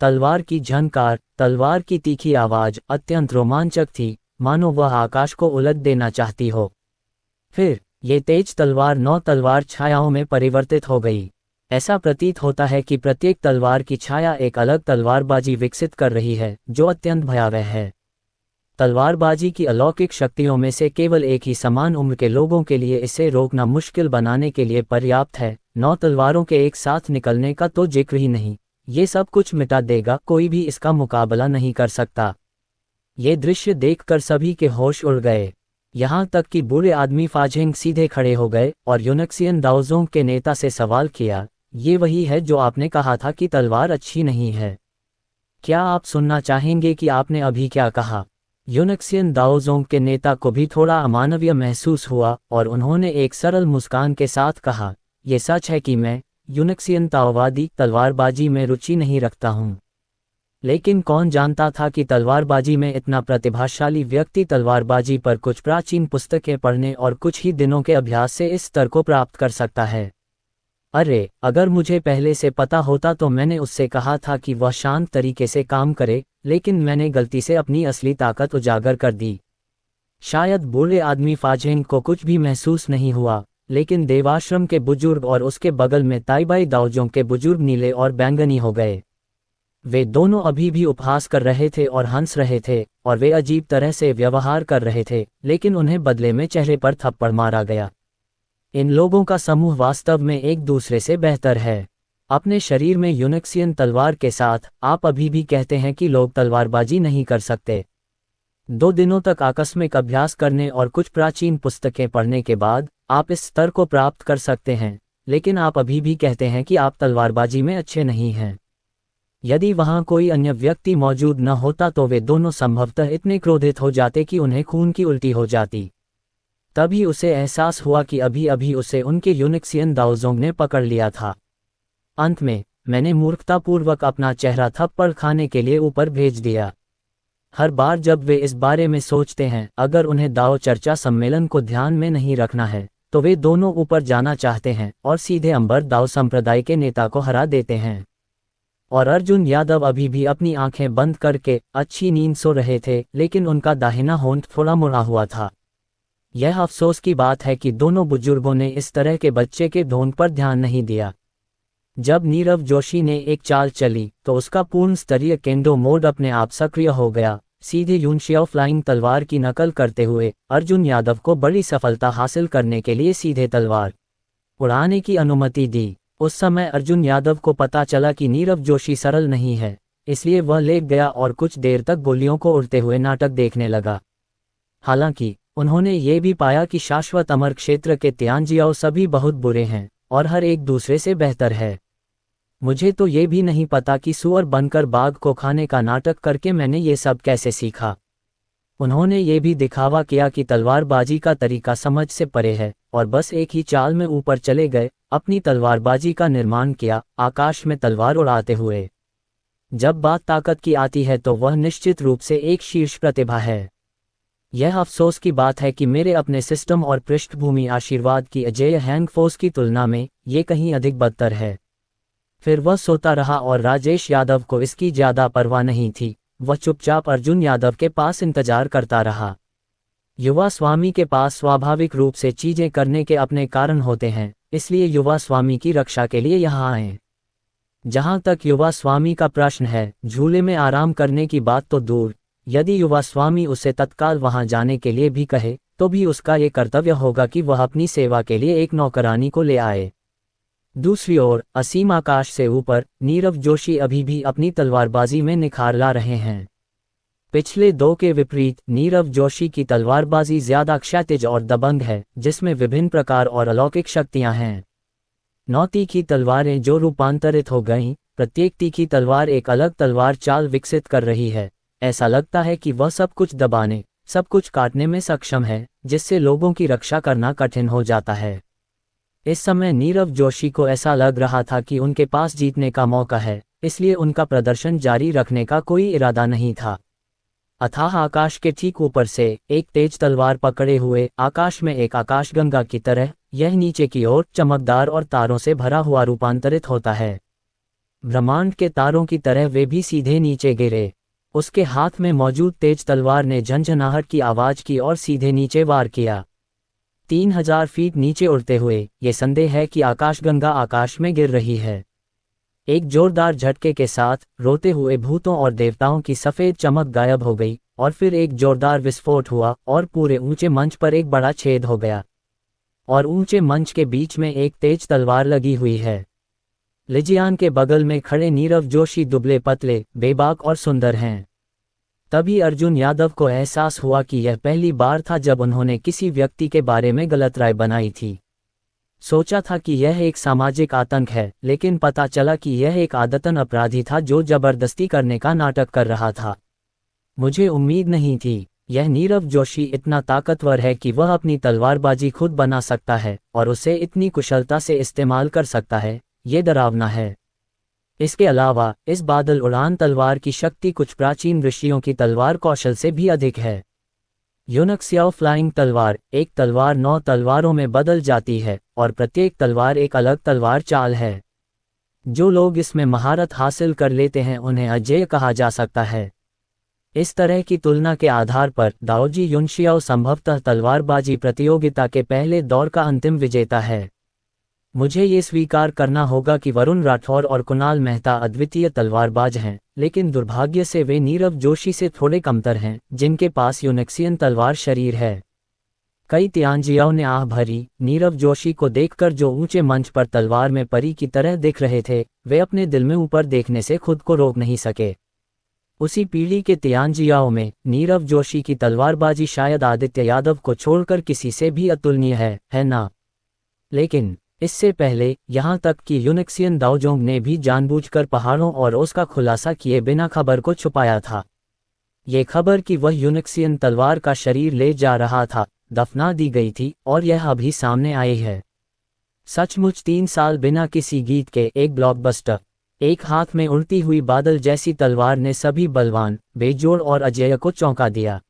तलवार की झनकार, तलवार की तीखी आवाज अत्यंत रोमांचक थी, मानो वह आकाश को उलट देना चाहती हो। फिर ये तेज तलवार 9 तलवार छायाओं में परिवर्तित हो गई। ऐसा प्रतीत होता है कि प्रत्येक तलवार की छाया एक अलग तलवारबाजी विकसित कर रही है, जो अत्यंत भयावह है। तलवारबाजी की अलौकिक शक्तियों में से केवल एक ही समान उम्र के लोगों के लिए इसे रोकना मुश्किल बनाने के लिए पर्याप्त है। 9 तलवारों के एक साथ निकलने का तो जिक्र ही नहीं, ये सब कुछ मिटा देगा, कोई भी इसका मुकाबला नहीं कर सकता। ये दृश्य देखकर सभी के होश उड़ गए, यहाँ तक कि बूढ़े आदमी फाझेंग सीधे खड़े हो गए और यूनिक्सियन दाओजोंग के नेता से सवाल किया, ये वही है जो आपने कहा था कि तलवार अच्छी नहीं है? क्या आप सुनना चाहेंगे कि आपने अभी क्या कहा? यूनिक्सियन दाओजोंग के नेता को भी थोड़ा अमानवीय महसूस हुआ और उन्होंने एक सरल मुस्कान के साथ कहा, ये सच है कि मैं यूनिक्सियन ताओवादी तलवारबाजी में रुचि नहीं रखता हूँ। लेकिन कौन जानता था कि तलवारबाजी में इतना प्रतिभाशाली व्यक्ति तलवारबाजी पर कुछ प्राचीन पुस्तकें पढ़ने और कुछ ही दिनों के अभ्यास से इस स्तर को प्राप्त कर सकता है। अरे, अगर मुझे पहले से पता होता तो मैंने उससे कहा था कि वह शांत तरीके से काम करे, लेकिन मैंने गलती से अपनी असली ताकत उजागर कर दी। शायद बूढ़े आदमी फाझेंग को कुछ भी महसूस नहीं हुआ, लेकिन देवाश्रम के बुजुर्ग और उसके बगल में ताइबाई दाओजोंग के बुजुर्ग नीले और बैंगनी हो गए। वे दोनों अभी भी उपहास कर रहे थे और हंस रहे थे और वे अजीब तरह से व्यवहार कर रहे थे, लेकिन उन्हें बदले में चेहरे पर थप्पड़ मारा गया। इन लोगों का समूह वास्तव में एक दूसरे से बेहतर है। अपने शरीर में यूनिक्सियन तलवार के साथ आप अभी भी कहते हैं कि लोग तलवारबाजी नहीं कर सकते। 2 दिनों तक आकस्मिक अभ्यास करने और कुछ प्राचीन पुस्तकें पढ़ने के बाद आप इस स्तर को प्राप्त कर सकते हैं, लेकिन आप अभी भी कहते हैं कि आप तलवारबाजी में अच्छे नहीं हैं। यदि वहां कोई अन्य व्यक्ति मौजूद न होता तो वे दोनों संभवतः इतने क्रोधित हो जाते कि उन्हें खून की उल्टी हो जाती। तभी उसे एहसास हुआ कि अभी अभी उसे उनके यूनिक्सियन दाओजोंग ने पकड़ लिया था। अंत में मैंने मूर्खतापूर्वक अपना चेहरा थप्पड़ खाने के लिए ऊपर भेज दिया। हर बार जब वे इस बारे में सोचते हैं, अगर उन्हें दाओ चर्चा सम्मेलन को ध्यान में नहीं रखना है, तो वे दोनों ऊपर जाना चाहते हैं और सीधे अंबर दाओ संप्रदाय के नेता को हरा देते हैं। और अर्जुन यादव अभी भी अपनी आंखें बंद करके अच्छी नींद सो रहे थे, लेकिन उनका दाहिना होंठ थोड़ा मुड़ा हुआ था। यह अफसोस की बात है कि दोनों बुजुर्गों ने इस तरह के बच्चे के ढोंग पर ध्यान नहीं दिया। जब नीरव जोशी ने एक चाल चली तो उसका पूर्ण स्तरीय केंडो मोड अपने आप सक्रिय हो गया। सीधे यूनशियाओ फ्लाइंग तलवार की नकल करते हुए अर्जुन यादव को बड़ी सफलता हासिल करने के लिए सीधे तलवार उड़ाने की अनुमति दी। उस समय अर्जुन यादव को पता चला कि नीरव जोशी सरल नहीं है, इसलिए वह लेट गया और कुछ देर तक गोलियों को उड़ते हुए नाटक देखने लगा। हालांकि उन्होंने ये भी पाया कि शाश्वत अमर क्षेत्र के तियांजियाओ सभी बहुत बुरे हैं और हर एक दूसरे से बेहतर है। मुझे तो ये भी नहीं पता कि सुअर बनकर बाघ को खाने का नाटक करके मैंने ये सब कैसे सीखा। उन्होंने ये भी दिखावा किया कि तलवारबाजी का तरीका समझ से परे है और बस एक ही चाल में ऊपर चले गए, अपनी तलवारबाजी का निर्माण किया, आकाश में तलवार उड़ाते हुए। जब बात ताकत की आती है तो वह निश्चित रूप से एक शीर्ष प्रतिभा है। यह अफसोस की बात है कि मेरे अपने सिस्टम और पृष्ठभूमि आशीर्वाद की अजेय हैंग फोर्स की तुलना में ये कहीं अधिक बदतर है। फिर वह सोता रहा और राजेश यादव को इसकी ज्यादा परवाह नहीं थी। वह चुपचाप अर्जुन यादव के पास इंतजार करता रहा। युवा स्वामी के पास स्वाभाविक रूप से चीजें करने के अपने कारण होते हैं, इसलिए युवा स्वामी की रक्षा के लिए यहाँ आए। जहां तक युवा स्वामी का प्रश्न है, झूले में आराम करने की बात तो दूर, यदि युवा स्वामी उसे तत्काल वहां जाने के लिए भी कहे तो भी उसका ये कर्तव्य होगा कि वह अपनी सेवा के लिए एक नौकरानी को ले आए। दूसरी ओर असीम आकाश से ऊपर नीरव जोशी अभी भी अपनी तलवारबाजी में निखार ला रहे हैं। पिछले दो के विपरीत नीरव जोशी की तलवारबाजी ज्यादा क्षैतिज और दबंग है, जिसमें विभिन्न प्रकार और अलौकिक शक्तियां हैं। 9 तीखी तलवारें जो रूपांतरित हो गईं, प्रत्येक तीखी तलवार एक अलग तलवार चाल विकसित कर रही है। ऐसा लगता है कि वह सब कुछ दबाने, सब कुछ काटने में सक्षम है, जिससे लोगों की रक्षा करना कठिन हो जाता है। इस समय नीरव जोशी को ऐसा लग रहा था कि उनके पास जीतने का मौका है, इसलिए उनका प्रदर्शन जारी रखने का कोई इरादा नहीं था। अथाह आकाश के ठीक ऊपर से एक तेज तलवार पकड़े हुए आकाश में एक आकाशगंगा की तरह यह नीचे की ओर चमकदार और तारों से भरा हुआ रूपांतरित होता है। ब्रह्मांड के तारों की तरह वे भी सीधे नीचे गिरे। उसके हाथ में मौजूद तेज तलवार ने झंझनाहट की आवाज की और सीधे नीचे वार किया। 3000 फीट नीचे उड़ते हुए ये संदेह है कि आकाशगंगा आकाश में गिर रही है। एक जोरदार झटके के साथ रोते हुए भूतों और देवताओं की सफेद चमक गायब हो गई और फिर एक जोरदार विस्फोट हुआ और पूरे ऊंचे मंच पर एक बड़ा छेद हो गया और ऊंचे मंच के बीच में एक तेज तलवार लगी हुई है। लिजियान के बगल में खड़े नीरव जोशी दुबले पतले, बेबाक और सुंदर हैं। तभी अर्जुन यादव को एहसास हुआ कि यह पहली बार था जब उन्होंने किसी व्यक्ति के बारे में गलत राय बनाई थी। सोचा था कि यह एक सामाजिक आतंक है, लेकिन पता चला कि यह एक आदतन अपराधी था जो जबरदस्ती करने का नाटक कर रहा था। मुझे उम्मीद नहीं थी। यह नीरव जोशी इतना ताकतवर है कि वह अपनी तलवारबाजी खुद बना सकता है और उसे इतनी कुशलता से इस्तेमाल कर सकता है। ये डरावना है। इसके अलावा इस बादल उड़ान तलवार की शक्ति कुछ प्राचीन ऋषियों की तलवार कौशल से भी अधिक है। यूनक्सियाओ फ्लाइंग तलवार, एक तलवार 9 तलवारों में बदल जाती है और प्रत्येक तलवार एक अलग तलवार चाल है। जो लोग इसमें महारत हासिल कर लेते हैं उन्हें अजेय कहा जा सकता है। इस तरह की तुलना के आधार पर दाओजी युनशियाओ संभवतः तलवारबाजी प्रतियोगिता के पहले दौर का अंतिम विजेता है। मुझे ये स्वीकार करना होगा कि वरुण राठौर और कुणाल मेहता अद्वितीय तलवारबाज हैं, लेकिन दुर्भाग्य से वे नीरव जोशी से थोड़े कमतर हैं, जिनके पास यूनिक्सियन तलवार शरीर है। कई तियांजियाओं ने आह भरी। नीरव जोशी को देखकर जो ऊंचे मंच पर तलवार में परी की तरह दिख रहे थे, वे अपने दिल में ऊपर देखने से खुद को रोक नहीं सके। उसी पीढ़ी के तियांजियाओं में नीरव जोशी की तलवारबाजी शायद आदित्य यादव को छोड़कर किसी से भी अतुलनीय है ना? लेकिन इससे पहले यहाँ तक कि यूनिक्सियन दाओजोंग ने भी जानबूझकर पहाड़ों और उसका खुलासा किए बिना खबर को छुपाया था। ये खबर कि वह यूनिक्सियन तलवार का शरीर ले जा रहा था दफना दी गई थी और यह अभी सामने आई है। सचमुच 3 साल बिना किसी गीत के एक ब्लॉकबस्टर। एक हाथ में उड़ती हुई बादल जैसी तलवार ने सभी बलवान, बेजोड़ और अजेय को चौंका दिया।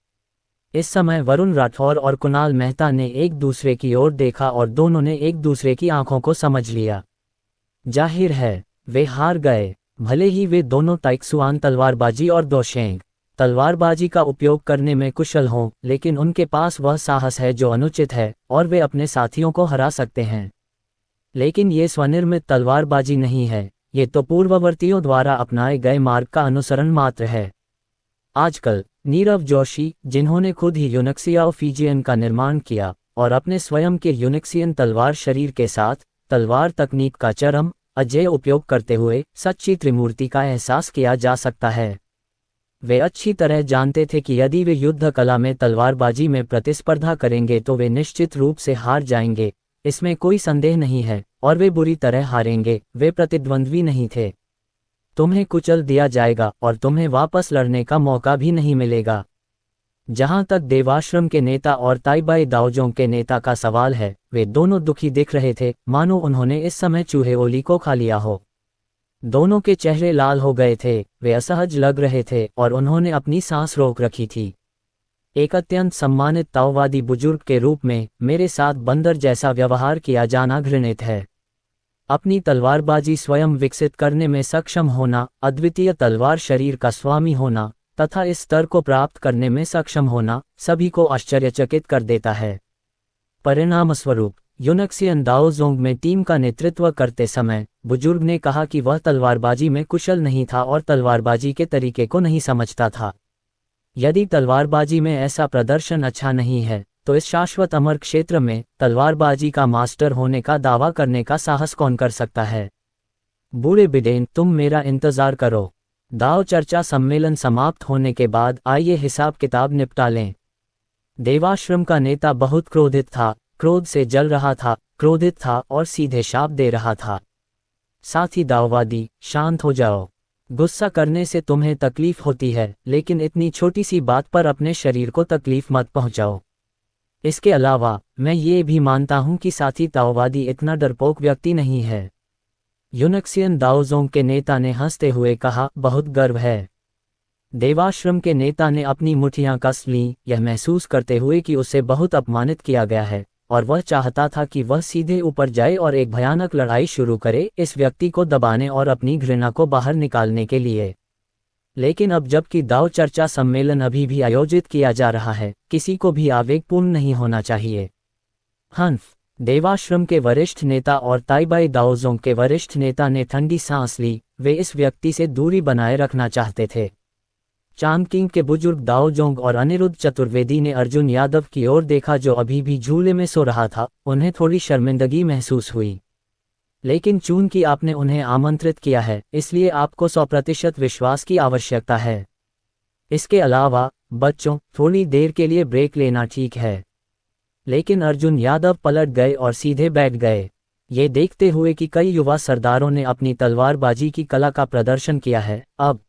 इस समय वरुण राठौर और कुणाल मेहता ने एक दूसरे की ओर देखा और दोनों ने एक दूसरे की आंखों को समझ लिया। जाहिर है वे हार गए। भले ही वे दोनों ताइक्सुआन तलवारबाजी और दोशेंग तलवारबाजी का उपयोग करने में कुशल हों, लेकिन उनके पास वह साहस है जो अनुचित है और वे अपने साथियों को हरा सकते हैं। लेकिन ये स्वनिर्मित तलवारबाजी नहीं है, ये तो पूर्ववर्तियों द्वारा अपनाए गए मार्ग का अनुसरण मात्र है। आजकल नीरव जोशी, जिन्होंने खुद ही यूनिक्सियाओ फीजियन का निर्माण किया और अपने स्वयं के यूनिक्सियन तलवार शरीर के साथ तलवार तकनीक का चरम अजेय उपयोग करते हुए सच्ची त्रिमूर्ति का एहसास किया जा सकता है। वे अच्छी तरह जानते थे कि यदि वे युद्ध कला में तलवारबाजी में प्रतिस्पर्धा करेंगे तो वे निश्चित रूप से हार जाएंगे, इसमें कोई संदेह नहीं है, और वे बुरी तरह हारेंगे। वे प्रतिद्वंद्वी नहीं थे। तुम्हें कुचल दिया जाएगा और तुम्हें वापस लड़ने का मौका भी नहीं मिलेगा। जहां तक देवाश्रम के नेता और ताइबाई दाओजोंग के नेता का सवाल है, वे दोनों दुखी दिख रहे थे, मानो उन्होंने इस समय चूहे ओली को खा लिया हो। दोनों के चेहरे लाल हो गए थे, वे असहज लग रहे थे और उन्होंने अपनी सांस रोक रखी थी। एक अत्यंत सम्मानित ताओवादी बुजुर्ग के रूप में मेरे साथ बंदर जैसा व्यवहार किया जाना घृणित है। अपनी तलवारबाजी स्वयं विकसित करने में सक्षम होना, अद्वितीय तलवार शरीर का स्वामी होना तथा इस स्तर को प्राप्त करने में सक्षम होना सभी को आश्चर्यचकित कर देता है। परिणामस्वरूप यूनक्सियन दाओजोंग में टीम का नेतृत्व करते समय बुजुर्ग ने कहा कि वह तलवारबाजी में कुशल नहीं था और तलवारबाजी के तरीके को नहीं समझता था। यदि तलवारबाजी में ऐसा प्रदर्शन अच्छा नहीं है तो इस शाश्वत अमर क्षेत्र में तलवारबाजी का मास्टर होने का दावा करने का साहस कौन कर सकता है? बूढ़े बिडेन, तुम मेरा इंतजार करो। दाव चर्चा सम्मेलन समाप्त होने के बाद आइए हिसाब किताब निपटा लें। देवाश्रम का नेता बहुत क्रोधित था, क्रोध से जल रहा था, क्रोधित था और सीधे शाप दे रहा था। साथ ही दाववादी, शांत हो जाओ। गुस्सा करने से तुम्हें तकलीफ होती है, लेकिन इतनी छोटी सी बात पर अपने शरीर को तकलीफ मत पहुंचाओ। इसके अलावा मैं ये भी मानता हूं कि साथी ताओवादी इतना डरपोक व्यक्ति नहीं है। यूनक्सियन दाओजोंग के नेता ने हंसते हुए कहा, बहुत गर्व है। देवाश्रम के नेता ने अपनी मुठियां कस लीं, यह महसूस करते हुए कि उसे बहुत अपमानित किया गया है और वह चाहता था कि वह सीधे ऊपर जाए और एक भयानक लड़ाई शुरू करे, इस व्यक्ति को दबाने और अपनी घृणा को बाहर निकालने के लिए। लेकिन अब जबकि दाव चर्चा सम्मेलन अभी भी आयोजित किया जा रहा है, किसी को भी आवेगपूर्ण नहीं होना चाहिए। हन्फ, देवाश्रम के वरिष्ठ नेता और ताइबाई दाओजोंग के वरिष्ठ नेता ने ठंडी सांस ली। वे इस व्यक्ति से दूरी बनाए रखना चाहते थे। चांगकिंग के बुजुर्ग दाओजोंग और अनिरुद्ध चतुर्वेदी ने अर्जुन यादव की ओर देखा जो अभी भी झूले में सो रहा था। उन्हें थोड़ी शर्मिंदगी महसूस हुई, लेकिन चूंकि आपने उन्हें आमंत्रित किया है, इसलिए आपको 100% विश्वास की आवश्यकता है। इसके अलावा बच्चों, थोड़ी देर के लिए ब्रेक लेना ठीक है। लेकिन अर्जुन यादव पलट गए और सीधे बैठ गए, ये देखते हुए कि कई युवा सरदारों ने अपनी तलवारबाजी की कला का प्रदर्शन किया है। अब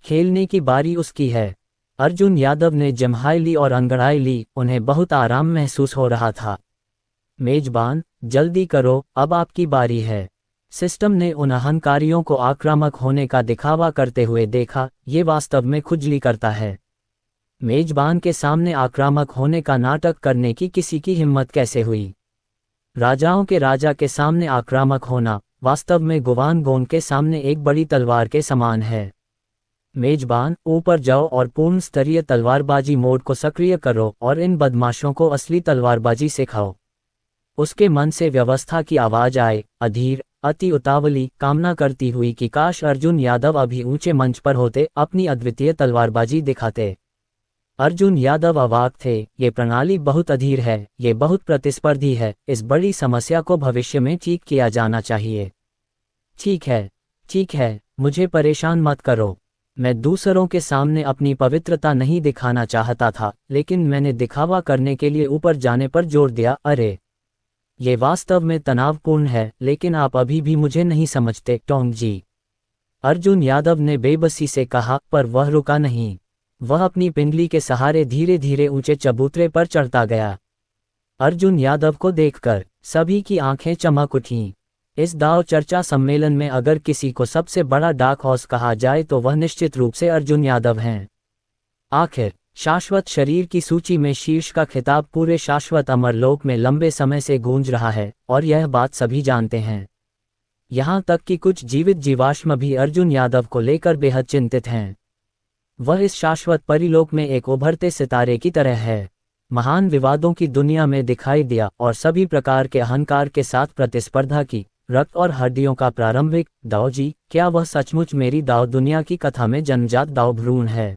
खेलने की बारी उसकी है। अर्जुन यादव ने जम्हाई ली और अंगड़ाई ली, उन्हें बहुत आराम महसूस हो रहा था। मेजबान, जल्दी करो, अब आपकी बारी है। सिस्टम ने उन अहंकारियों को आक्रामक होने का दिखावा करते हुए देखा, ये वास्तव में खुजली करता है। मेजबान के सामने आक्रामक होने का नाटक करने की किसी की हिम्मत कैसे हुई? राजाओं के राजा के सामने आक्रामक होना वास्तव में गुवान गोंग के सामने एक बड़ी तलवार के समान है। मेजबान, ऊपर जाओ और पूर्ण स्तरीय तलवारबाजी मोड को सक्रिय करो और इन बदमाशों को असली तलवारबाजी सिखाओ। उसके मन से व्यवस्था की आवाज आए, अधीर, अति उतावली, कामना करती हुई कि काश अर्जुन यादव अभी ऊंचे मंच पर होते, अपनी अद्वितीय तलवारबाजी दिखाते। अर्जुन यादव अवाक थे। ये प्रणाली बहुत अधीर है, ये बहुत प्रतिस्पर्धी है, इस बड़ी समस्या को भविष्य में ठीक किया जाना चाहिए। ठीक है, मुझे परेशान मत करो। मैं दूसरों के सामने अपनी पवित्रता नहीं दिखाना चाहता था, लेकिन मैंने दिखावा करने के लिए ऊपर जाने पर जोर दिया। अरे, ये वास्तव में तनावपूर्ण है, लेकिन आप अभी भी मुझे नहीं समझते, टोंग जी। अर्जुन यादव ने बेबसी से कहा, पर वह रुका नहीं। वह अपनी पिंडली के सहारे धीरे धीरे ऊंचे चबूतरे पर चढ़ता गया। अर्जुन यादव को देखकर सभी की आंखें चमक उठीं। इस दाव चर्चा सम्मेलन में अगर किसी को सबसे बड़ा डार्क हॉर्स कहा जाए तो वह निश्चित रूप से अर्जुन यादव हैं। आखिर शाश्वत शरीर की सूची में शीर्ष का खिताब पूरे शाश्वत अमरलोक में लंबे समय से गूंज रहा है, और यह बात सभी जानते हैं। यहाँ तक कि कुछ जीवित जीवाश्म भी अर्जुन यादव को लेकर बेहद चिंतित हैं। वह इस शाश्वत परिलोक में एक उभरते सितारे की तरह है। महान विवादों की दुनिया में दिखाई दिया और सभी प्रकार के अहंकार के साथ प्रतिस्पर्धा की। रक्त और हड्डियों का प्रारंभिक दाव जी, क्या वह सचमुच मेरी दाव दुनिया की कथा में जन्मजात दाव भ्रूण है?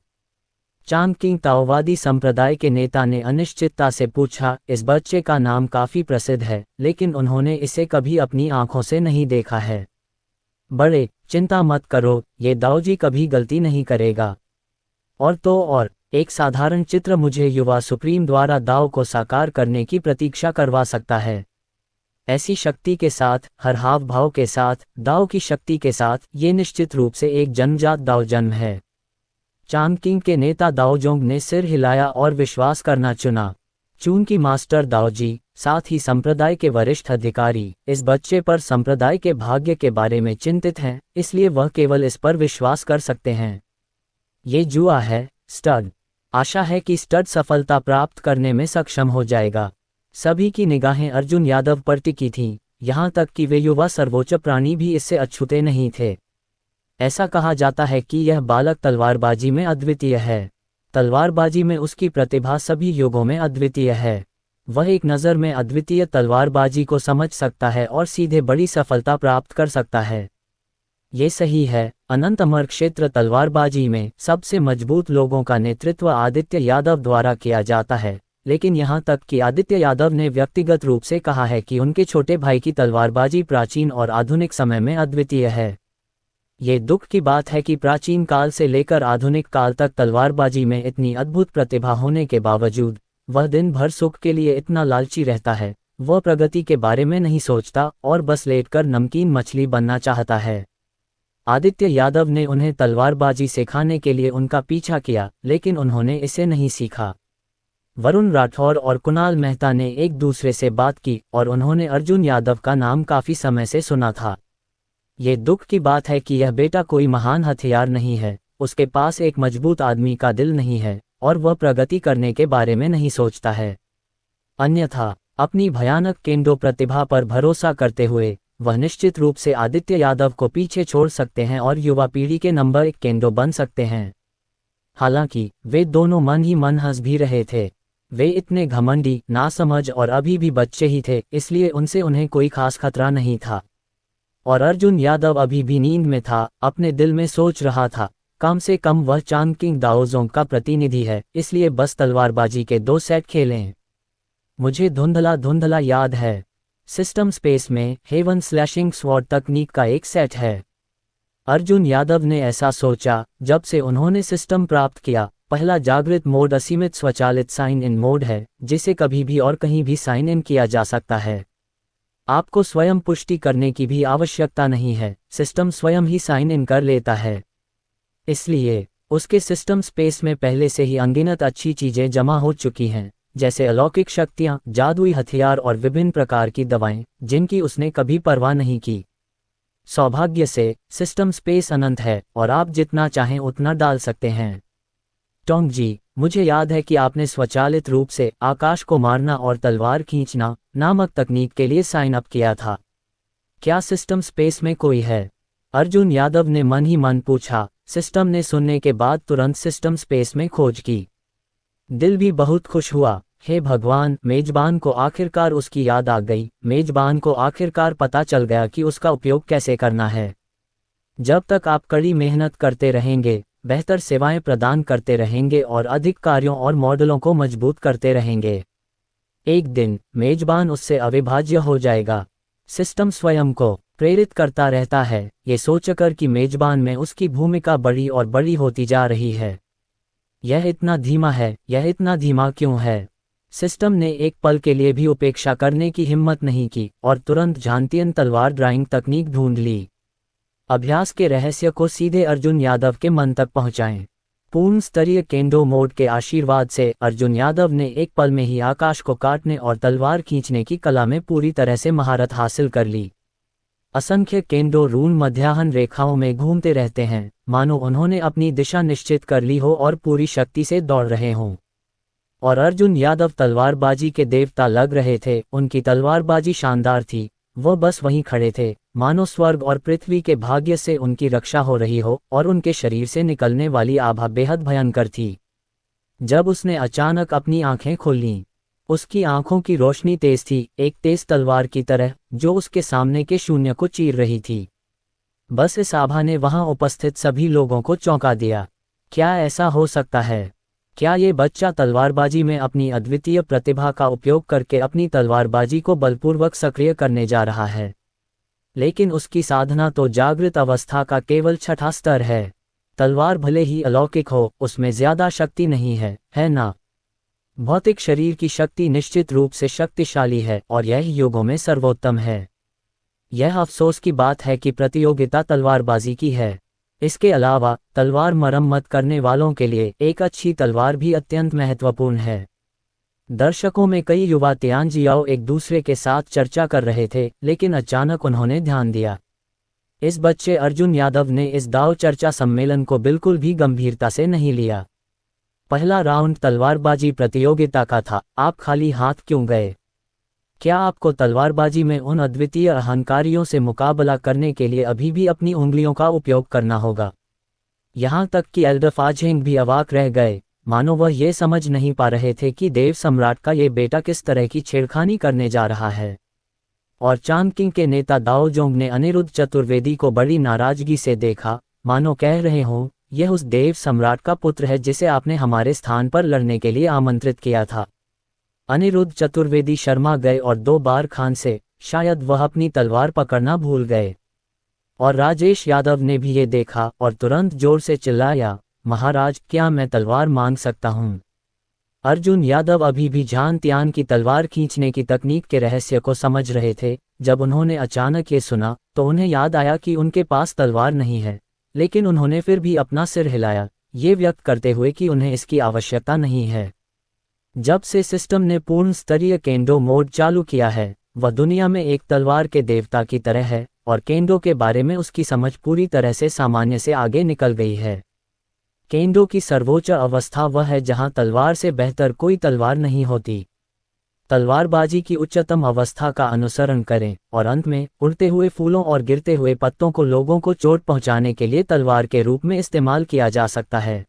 चांग किंग ताओवादी संप्रदाय के नेता ने अनिश्चितता से पूछा, इस बच्चे का नाम काफी प्रसिद्ध है, लेकिन उन्होंने इसे कभी अपनी आंखों से नहीं देखा है। बड़े, चिंता मत करो, ये दाऊजी कभी गलती नहीं करेगा। और तो और, एक साधारण चित्र मुझे युवा सुप्रीम द्वारा दाव को साकार करने की प्रतीक्षा करवा सकता है। ऐसी शक्ति के साथ, हर हाव भाव के साथ, दाव की शक्ति के साथ, ये निश्चित रूप से एक जन्मजात दाव जन्म है। चांग किंग के नेता दाओजोंग ने सिर हिलाया और विश्वास करना चुना। चूंकि मास्टर दाओजी, साथ ही संप्रदाय के वरिष्ठ अधिकारी, इस बच्चे पर संप्रदाय के भाग्य के बारे में चिंतित हैं, इसलिए वह केवल इस पर विश्वास कर सकते हैं। ये जुआ है, स्टड। आशा है कि स्टड सफलता प्राप्त करने में सक्षम हो जाएगा। सभी की निगाहें अर्जुन यादव पर टिकी थीं, यहाँ तक कि वे युवा सर्वोच्च प्राणी भी इससे अछूते नहीं थे। ऐसा कहा जाता है कि यह बालक तलवारबाजी में अद्वितीय है। तलवारबाजी में उसकी प्रतिभा सभी युगों में अद्वितीय है। वह एक नज़र में अद्वितीय तलवारबाजी को समझ सकता है और सीधे बड़ी सफलता प्राप्त कर सकता है। ये सही है। अनंत अमर क्षेत्र तलवारबाजी में सबसे मजबूत लोगों का नेतृत्व आदित्य यादव द्वारा किया जाता है, लेकिन यहाँ तक कि आदित्य यादव ने व्यक्तिगत रूप से कहा है कि उनके छोटे भाई की तलवारबाजी प्राचीन और आधुनिक समय में अद्वितीय है। ये दुख की बात है कि प्राचीन काल से लेकर आधुनिक काल तक तलवारबाजी में इतनी अद्भुत प्रतिभा होने के बावजूद वह दिन भर सुख के लिए इतना लालची रहता है। वह प्रगति के बारे में नहीं सोचता और बस लेटकर नमकीन मछली बनना चाहता है। आदित्य यादव ने उन्हें तलवारबाजी सिखाने के लिए उनका पीछा किया, लेकिन उन्होंने इसे नहीं सीखा। वरुण राठौर और कुणाल मेहता ने एक दूसरे से बात की और उन्होंने अर्जुन यादव का नाम काफी समय से सुना था। ये दुख की बात है कि यह बेटा कोई महान हथियार नहीं है, उसके पास एक मजबूत आदमी का दिल नहीं है और वह प्रगति करने के बारे में नहीं सोचता है। अन्यथा, अपनी भयानक केंडो प्रतिभा पर भरोसा करते हुए वह निश्चित रूप से आदित्य यादव को पीछे छोड़ सकते हैं और युवा पीढ़ी के नंबर 1 केंडो बन सकते हैं। हालांकि वे दोनों मन ही मन हंस भी रहे थे। वे इतने घमंडी, नासमझ और अभी भी बच्चे ही थे, इसलिए उनसे उन्हें कोई खास खतरा नहीं था। और अर्जुन यादव अभी भी नींद में था, अपने दिल में सोच रहा था, कम से कम वह चांग किंग दाओजोंग का प्रतिनिधि है, इसलिए बस तलवारबाजी के 2 सेट खेलें। मुझे धुंधला धुंधला याद है, सिस्टम स्पेस में हेवन स्लैशिंग स्वॉर्ड तकनीक का एक सेट है। अर्जुन यादव ने ऐसा सोचा जब से उन्होंने सिस्टम प्राप्त किया। पहला जागृत मोड असीमित स्वचालित साइन इन मोड है, जिसे कभी भी और कहीं भी साइन इन किया जा सकता है। आपको स्वयं पुष्टि करने की भी आवश्यकता नहीं है, सिस्टम स्वयं ही साइन इन कर लेता है। इसलिए उसके सिस्टम स्पेस में पहले से ही अनगिनत अच्छी चीजें जमा हो चुकी हैं, जैसे अलौकिक शक्तियां, जादुई हथियार और विभिन्न प्रकार की दवाएं, जिनकी उसने कभी परवाह नहीं की। सौभाग्य से सिस्टम स्पेस अनंत है और आप जितना चाहें उतना डाल सकते हैं। टोंग जी, मुझे याद है कि आपने स्वचालित रूप से आकाश को मारना और तलवार खींचना नामक तकनीक के लिए साइन अप किया था। क्या सिस्टम स्पेस में कोई है? अर्जुन यादव ने मन ही मन पूछा। सिस्टम ने सुनने के बाद तुरंत सिस्टम स्पेस में खोज की। दिल भी बहुत खुश हुआ। हे भगवान, मेजबान को आखिरकार उसकी याद आ गई। मेजबान को आखिरकार पता चल गया कि उसका उपयोग कैसे करना है। जब तक आप कड़ी मेहनत करते रहेंगे, बेहतर सेवाएं प्रदान करते रहेंगे और अधिक कार्यों और मॉडलों को मजबूत करते रहेंगे, एक दिन मेजबान उससे अविभाज्य हो जाएगा। सिस्टम स्वयं को प्रेरित करता रहता है, ये सोचकर कि मेजबान में उसकी भूमिका बड़ी और बड़ी होती जा रही है। यह इतना धीमा है, यह इतना धीमा क्यों है? सिस्टम ने एक पल के लिए भी उपेक्षा करने की हिम्मत नहीं की और तुरंत झांतियन तलवार ड्राइंग तकनीक ढूंढ ली। अभ्यास के रहस्य को सीधे अर्जुन यादव के मन तक पहुंचाएं। पूर्ण स्तरीय केंडो मोड के आशीर्वाद से अर्जुन यादव ने एक पल में ही आकाश को काटने और तलवार खींचने की कला में पूरी तरह से महारत हासिल कर ली। असंख्य केंडो रून मध्याह्न रेखाओं में घूमते रहते हैं, मानो उन्होंने अपनी दिशा निश्चित कर ली हो और पूरी शक्ति से दौड़ रहे हों। और अर्जुन यादव तलवारबाजी के देवता लग रहे थे। उनकी तलवारबाजी शानदार थी। वह बस वहीं खड़े थे, मानो स्वर्ग और पृथ्वी के भाग्य से उनकी रक्षा हो रही हो और उनके शरीर से निकलने वाली आभा बेहद भयंकर थी। जब उसने अचानक अपनी आंखें खोलीं, उसकी आंखों की रोशनी तेज थी, एक तेज तलवार की तरह जो उसके सामने के शून्य को चीर रही थी। बस इस आभा ने वहां उपस्थित सभी लोगों को चौंका दिया। क्या ऐसा हो सकता है? क्या ये बच्चा तलवारबाजी में अपनी अद्वितीय प्रतिभा का उपयोग करके अपनी तलवारबाजी को बलपूर्वक सक्रिय करने जा रहा है? लेकिन उसकी साधना तो जागृत अवस्था का केवल छठा स्तर है। तलवार भले ही अलौकिक हो, उसमें ज्यादा शक्ति नहीं है ना? भौतिक शरीर की शक्ति निश्चित रूप से शक्तिशाली है और यह युगों में सर्वोत्तम है। यह अफसोस की बात है कि प्रतियोगिता तलवारबाजी की है। इसके अलावा तलवार मरम्मत करने वालों के लिए एक अच्छी तलवार भी अत्यंत महत्वपूर्ण है। दर्शकों में कई युवा तियांजियाओ एक दूसरे के साथ चर्चा कर रहे थे, लेकिन अचानक उन्होंने ध्यान दिया। इस बच्चे अर्जुन यादव ने इस दाव चर्चा सम्मेलन को बिल्कुल भी गंभीरता से नहीं लिया। पहला राउंड तलवारबाजी प्रतियोगिता का था, आप खाली हाथ क्यों गए? क्या आपको तलवारबाजी में उन अद्वितीय अहंकारियों से मुकाबला करने के लिए अभी भी अपनी उंगलियों का उपयोग करना होगा? यहाँ तक कि एल्डर फाजेंग भी अवाक रह गए, मानो वह ये समझ नहीं पा रहे थे कि देव सम्राट का ये बेटा किस तरह की छेड़खानी करने जा रहा है। और चांगकिंग के नेता दाओ जोंग ने अनिरुद्ध चतुर्वेदी को बड़ी नाराजगी से देखा, मानो कह रहे हों, यह उस देव सम्राट का पुत्र है जिसे आपने हमारे स्थान पर लड़ने के लिए आमंत्रित किया था। अनिरुद्ध चतुर्वेदी शर्मा गए और 2 बार खान से शायद वह अपनी तलवार पकड़ना भूल गए। और राजेश यादव ने भी ये देखा और तुरंत जोर से चिल्लाया, महाराज, क्या मैं तलवार मांग सकता हूँ? अर्जुन यादव अभी भी झान त्यान की तलवार खींचने की तकनीक के रहस्य को समझ रहे थे। जब उन्होंने अचानक ये सुना तो उन्हें याद आया कि उनके पास तलवार नहीं है, लेकिन उन्होंने फिर भी अपना सिर हिलाया, ये व्यक्त करते हुए कि उन्हें इसकी आवश्यकता नहीं है। जब से सिस्टम ने पूर्ण स्तरीय केंडो मोड चालू किया है, वह दुनिया में एक तलवार के देवता की तरह है और केंडो के बारे में उसकी समझ पूरी तरह से सामान्य से आगे निकल गई है। केंडो की सर्वोच्च अवस्था वह है जहां तलवार से बेहतर कोई तलवार नहीं होती। तलवारबाजी की उच्चतम अवस्था का अनुसरण करें और अंत में उड़ते हुए फूलों और गिरते हुए पत्तों को लोगों को चोट पहुंचाने के लिए तलवार के रूप में इस्तेमाल किया जा सकता है।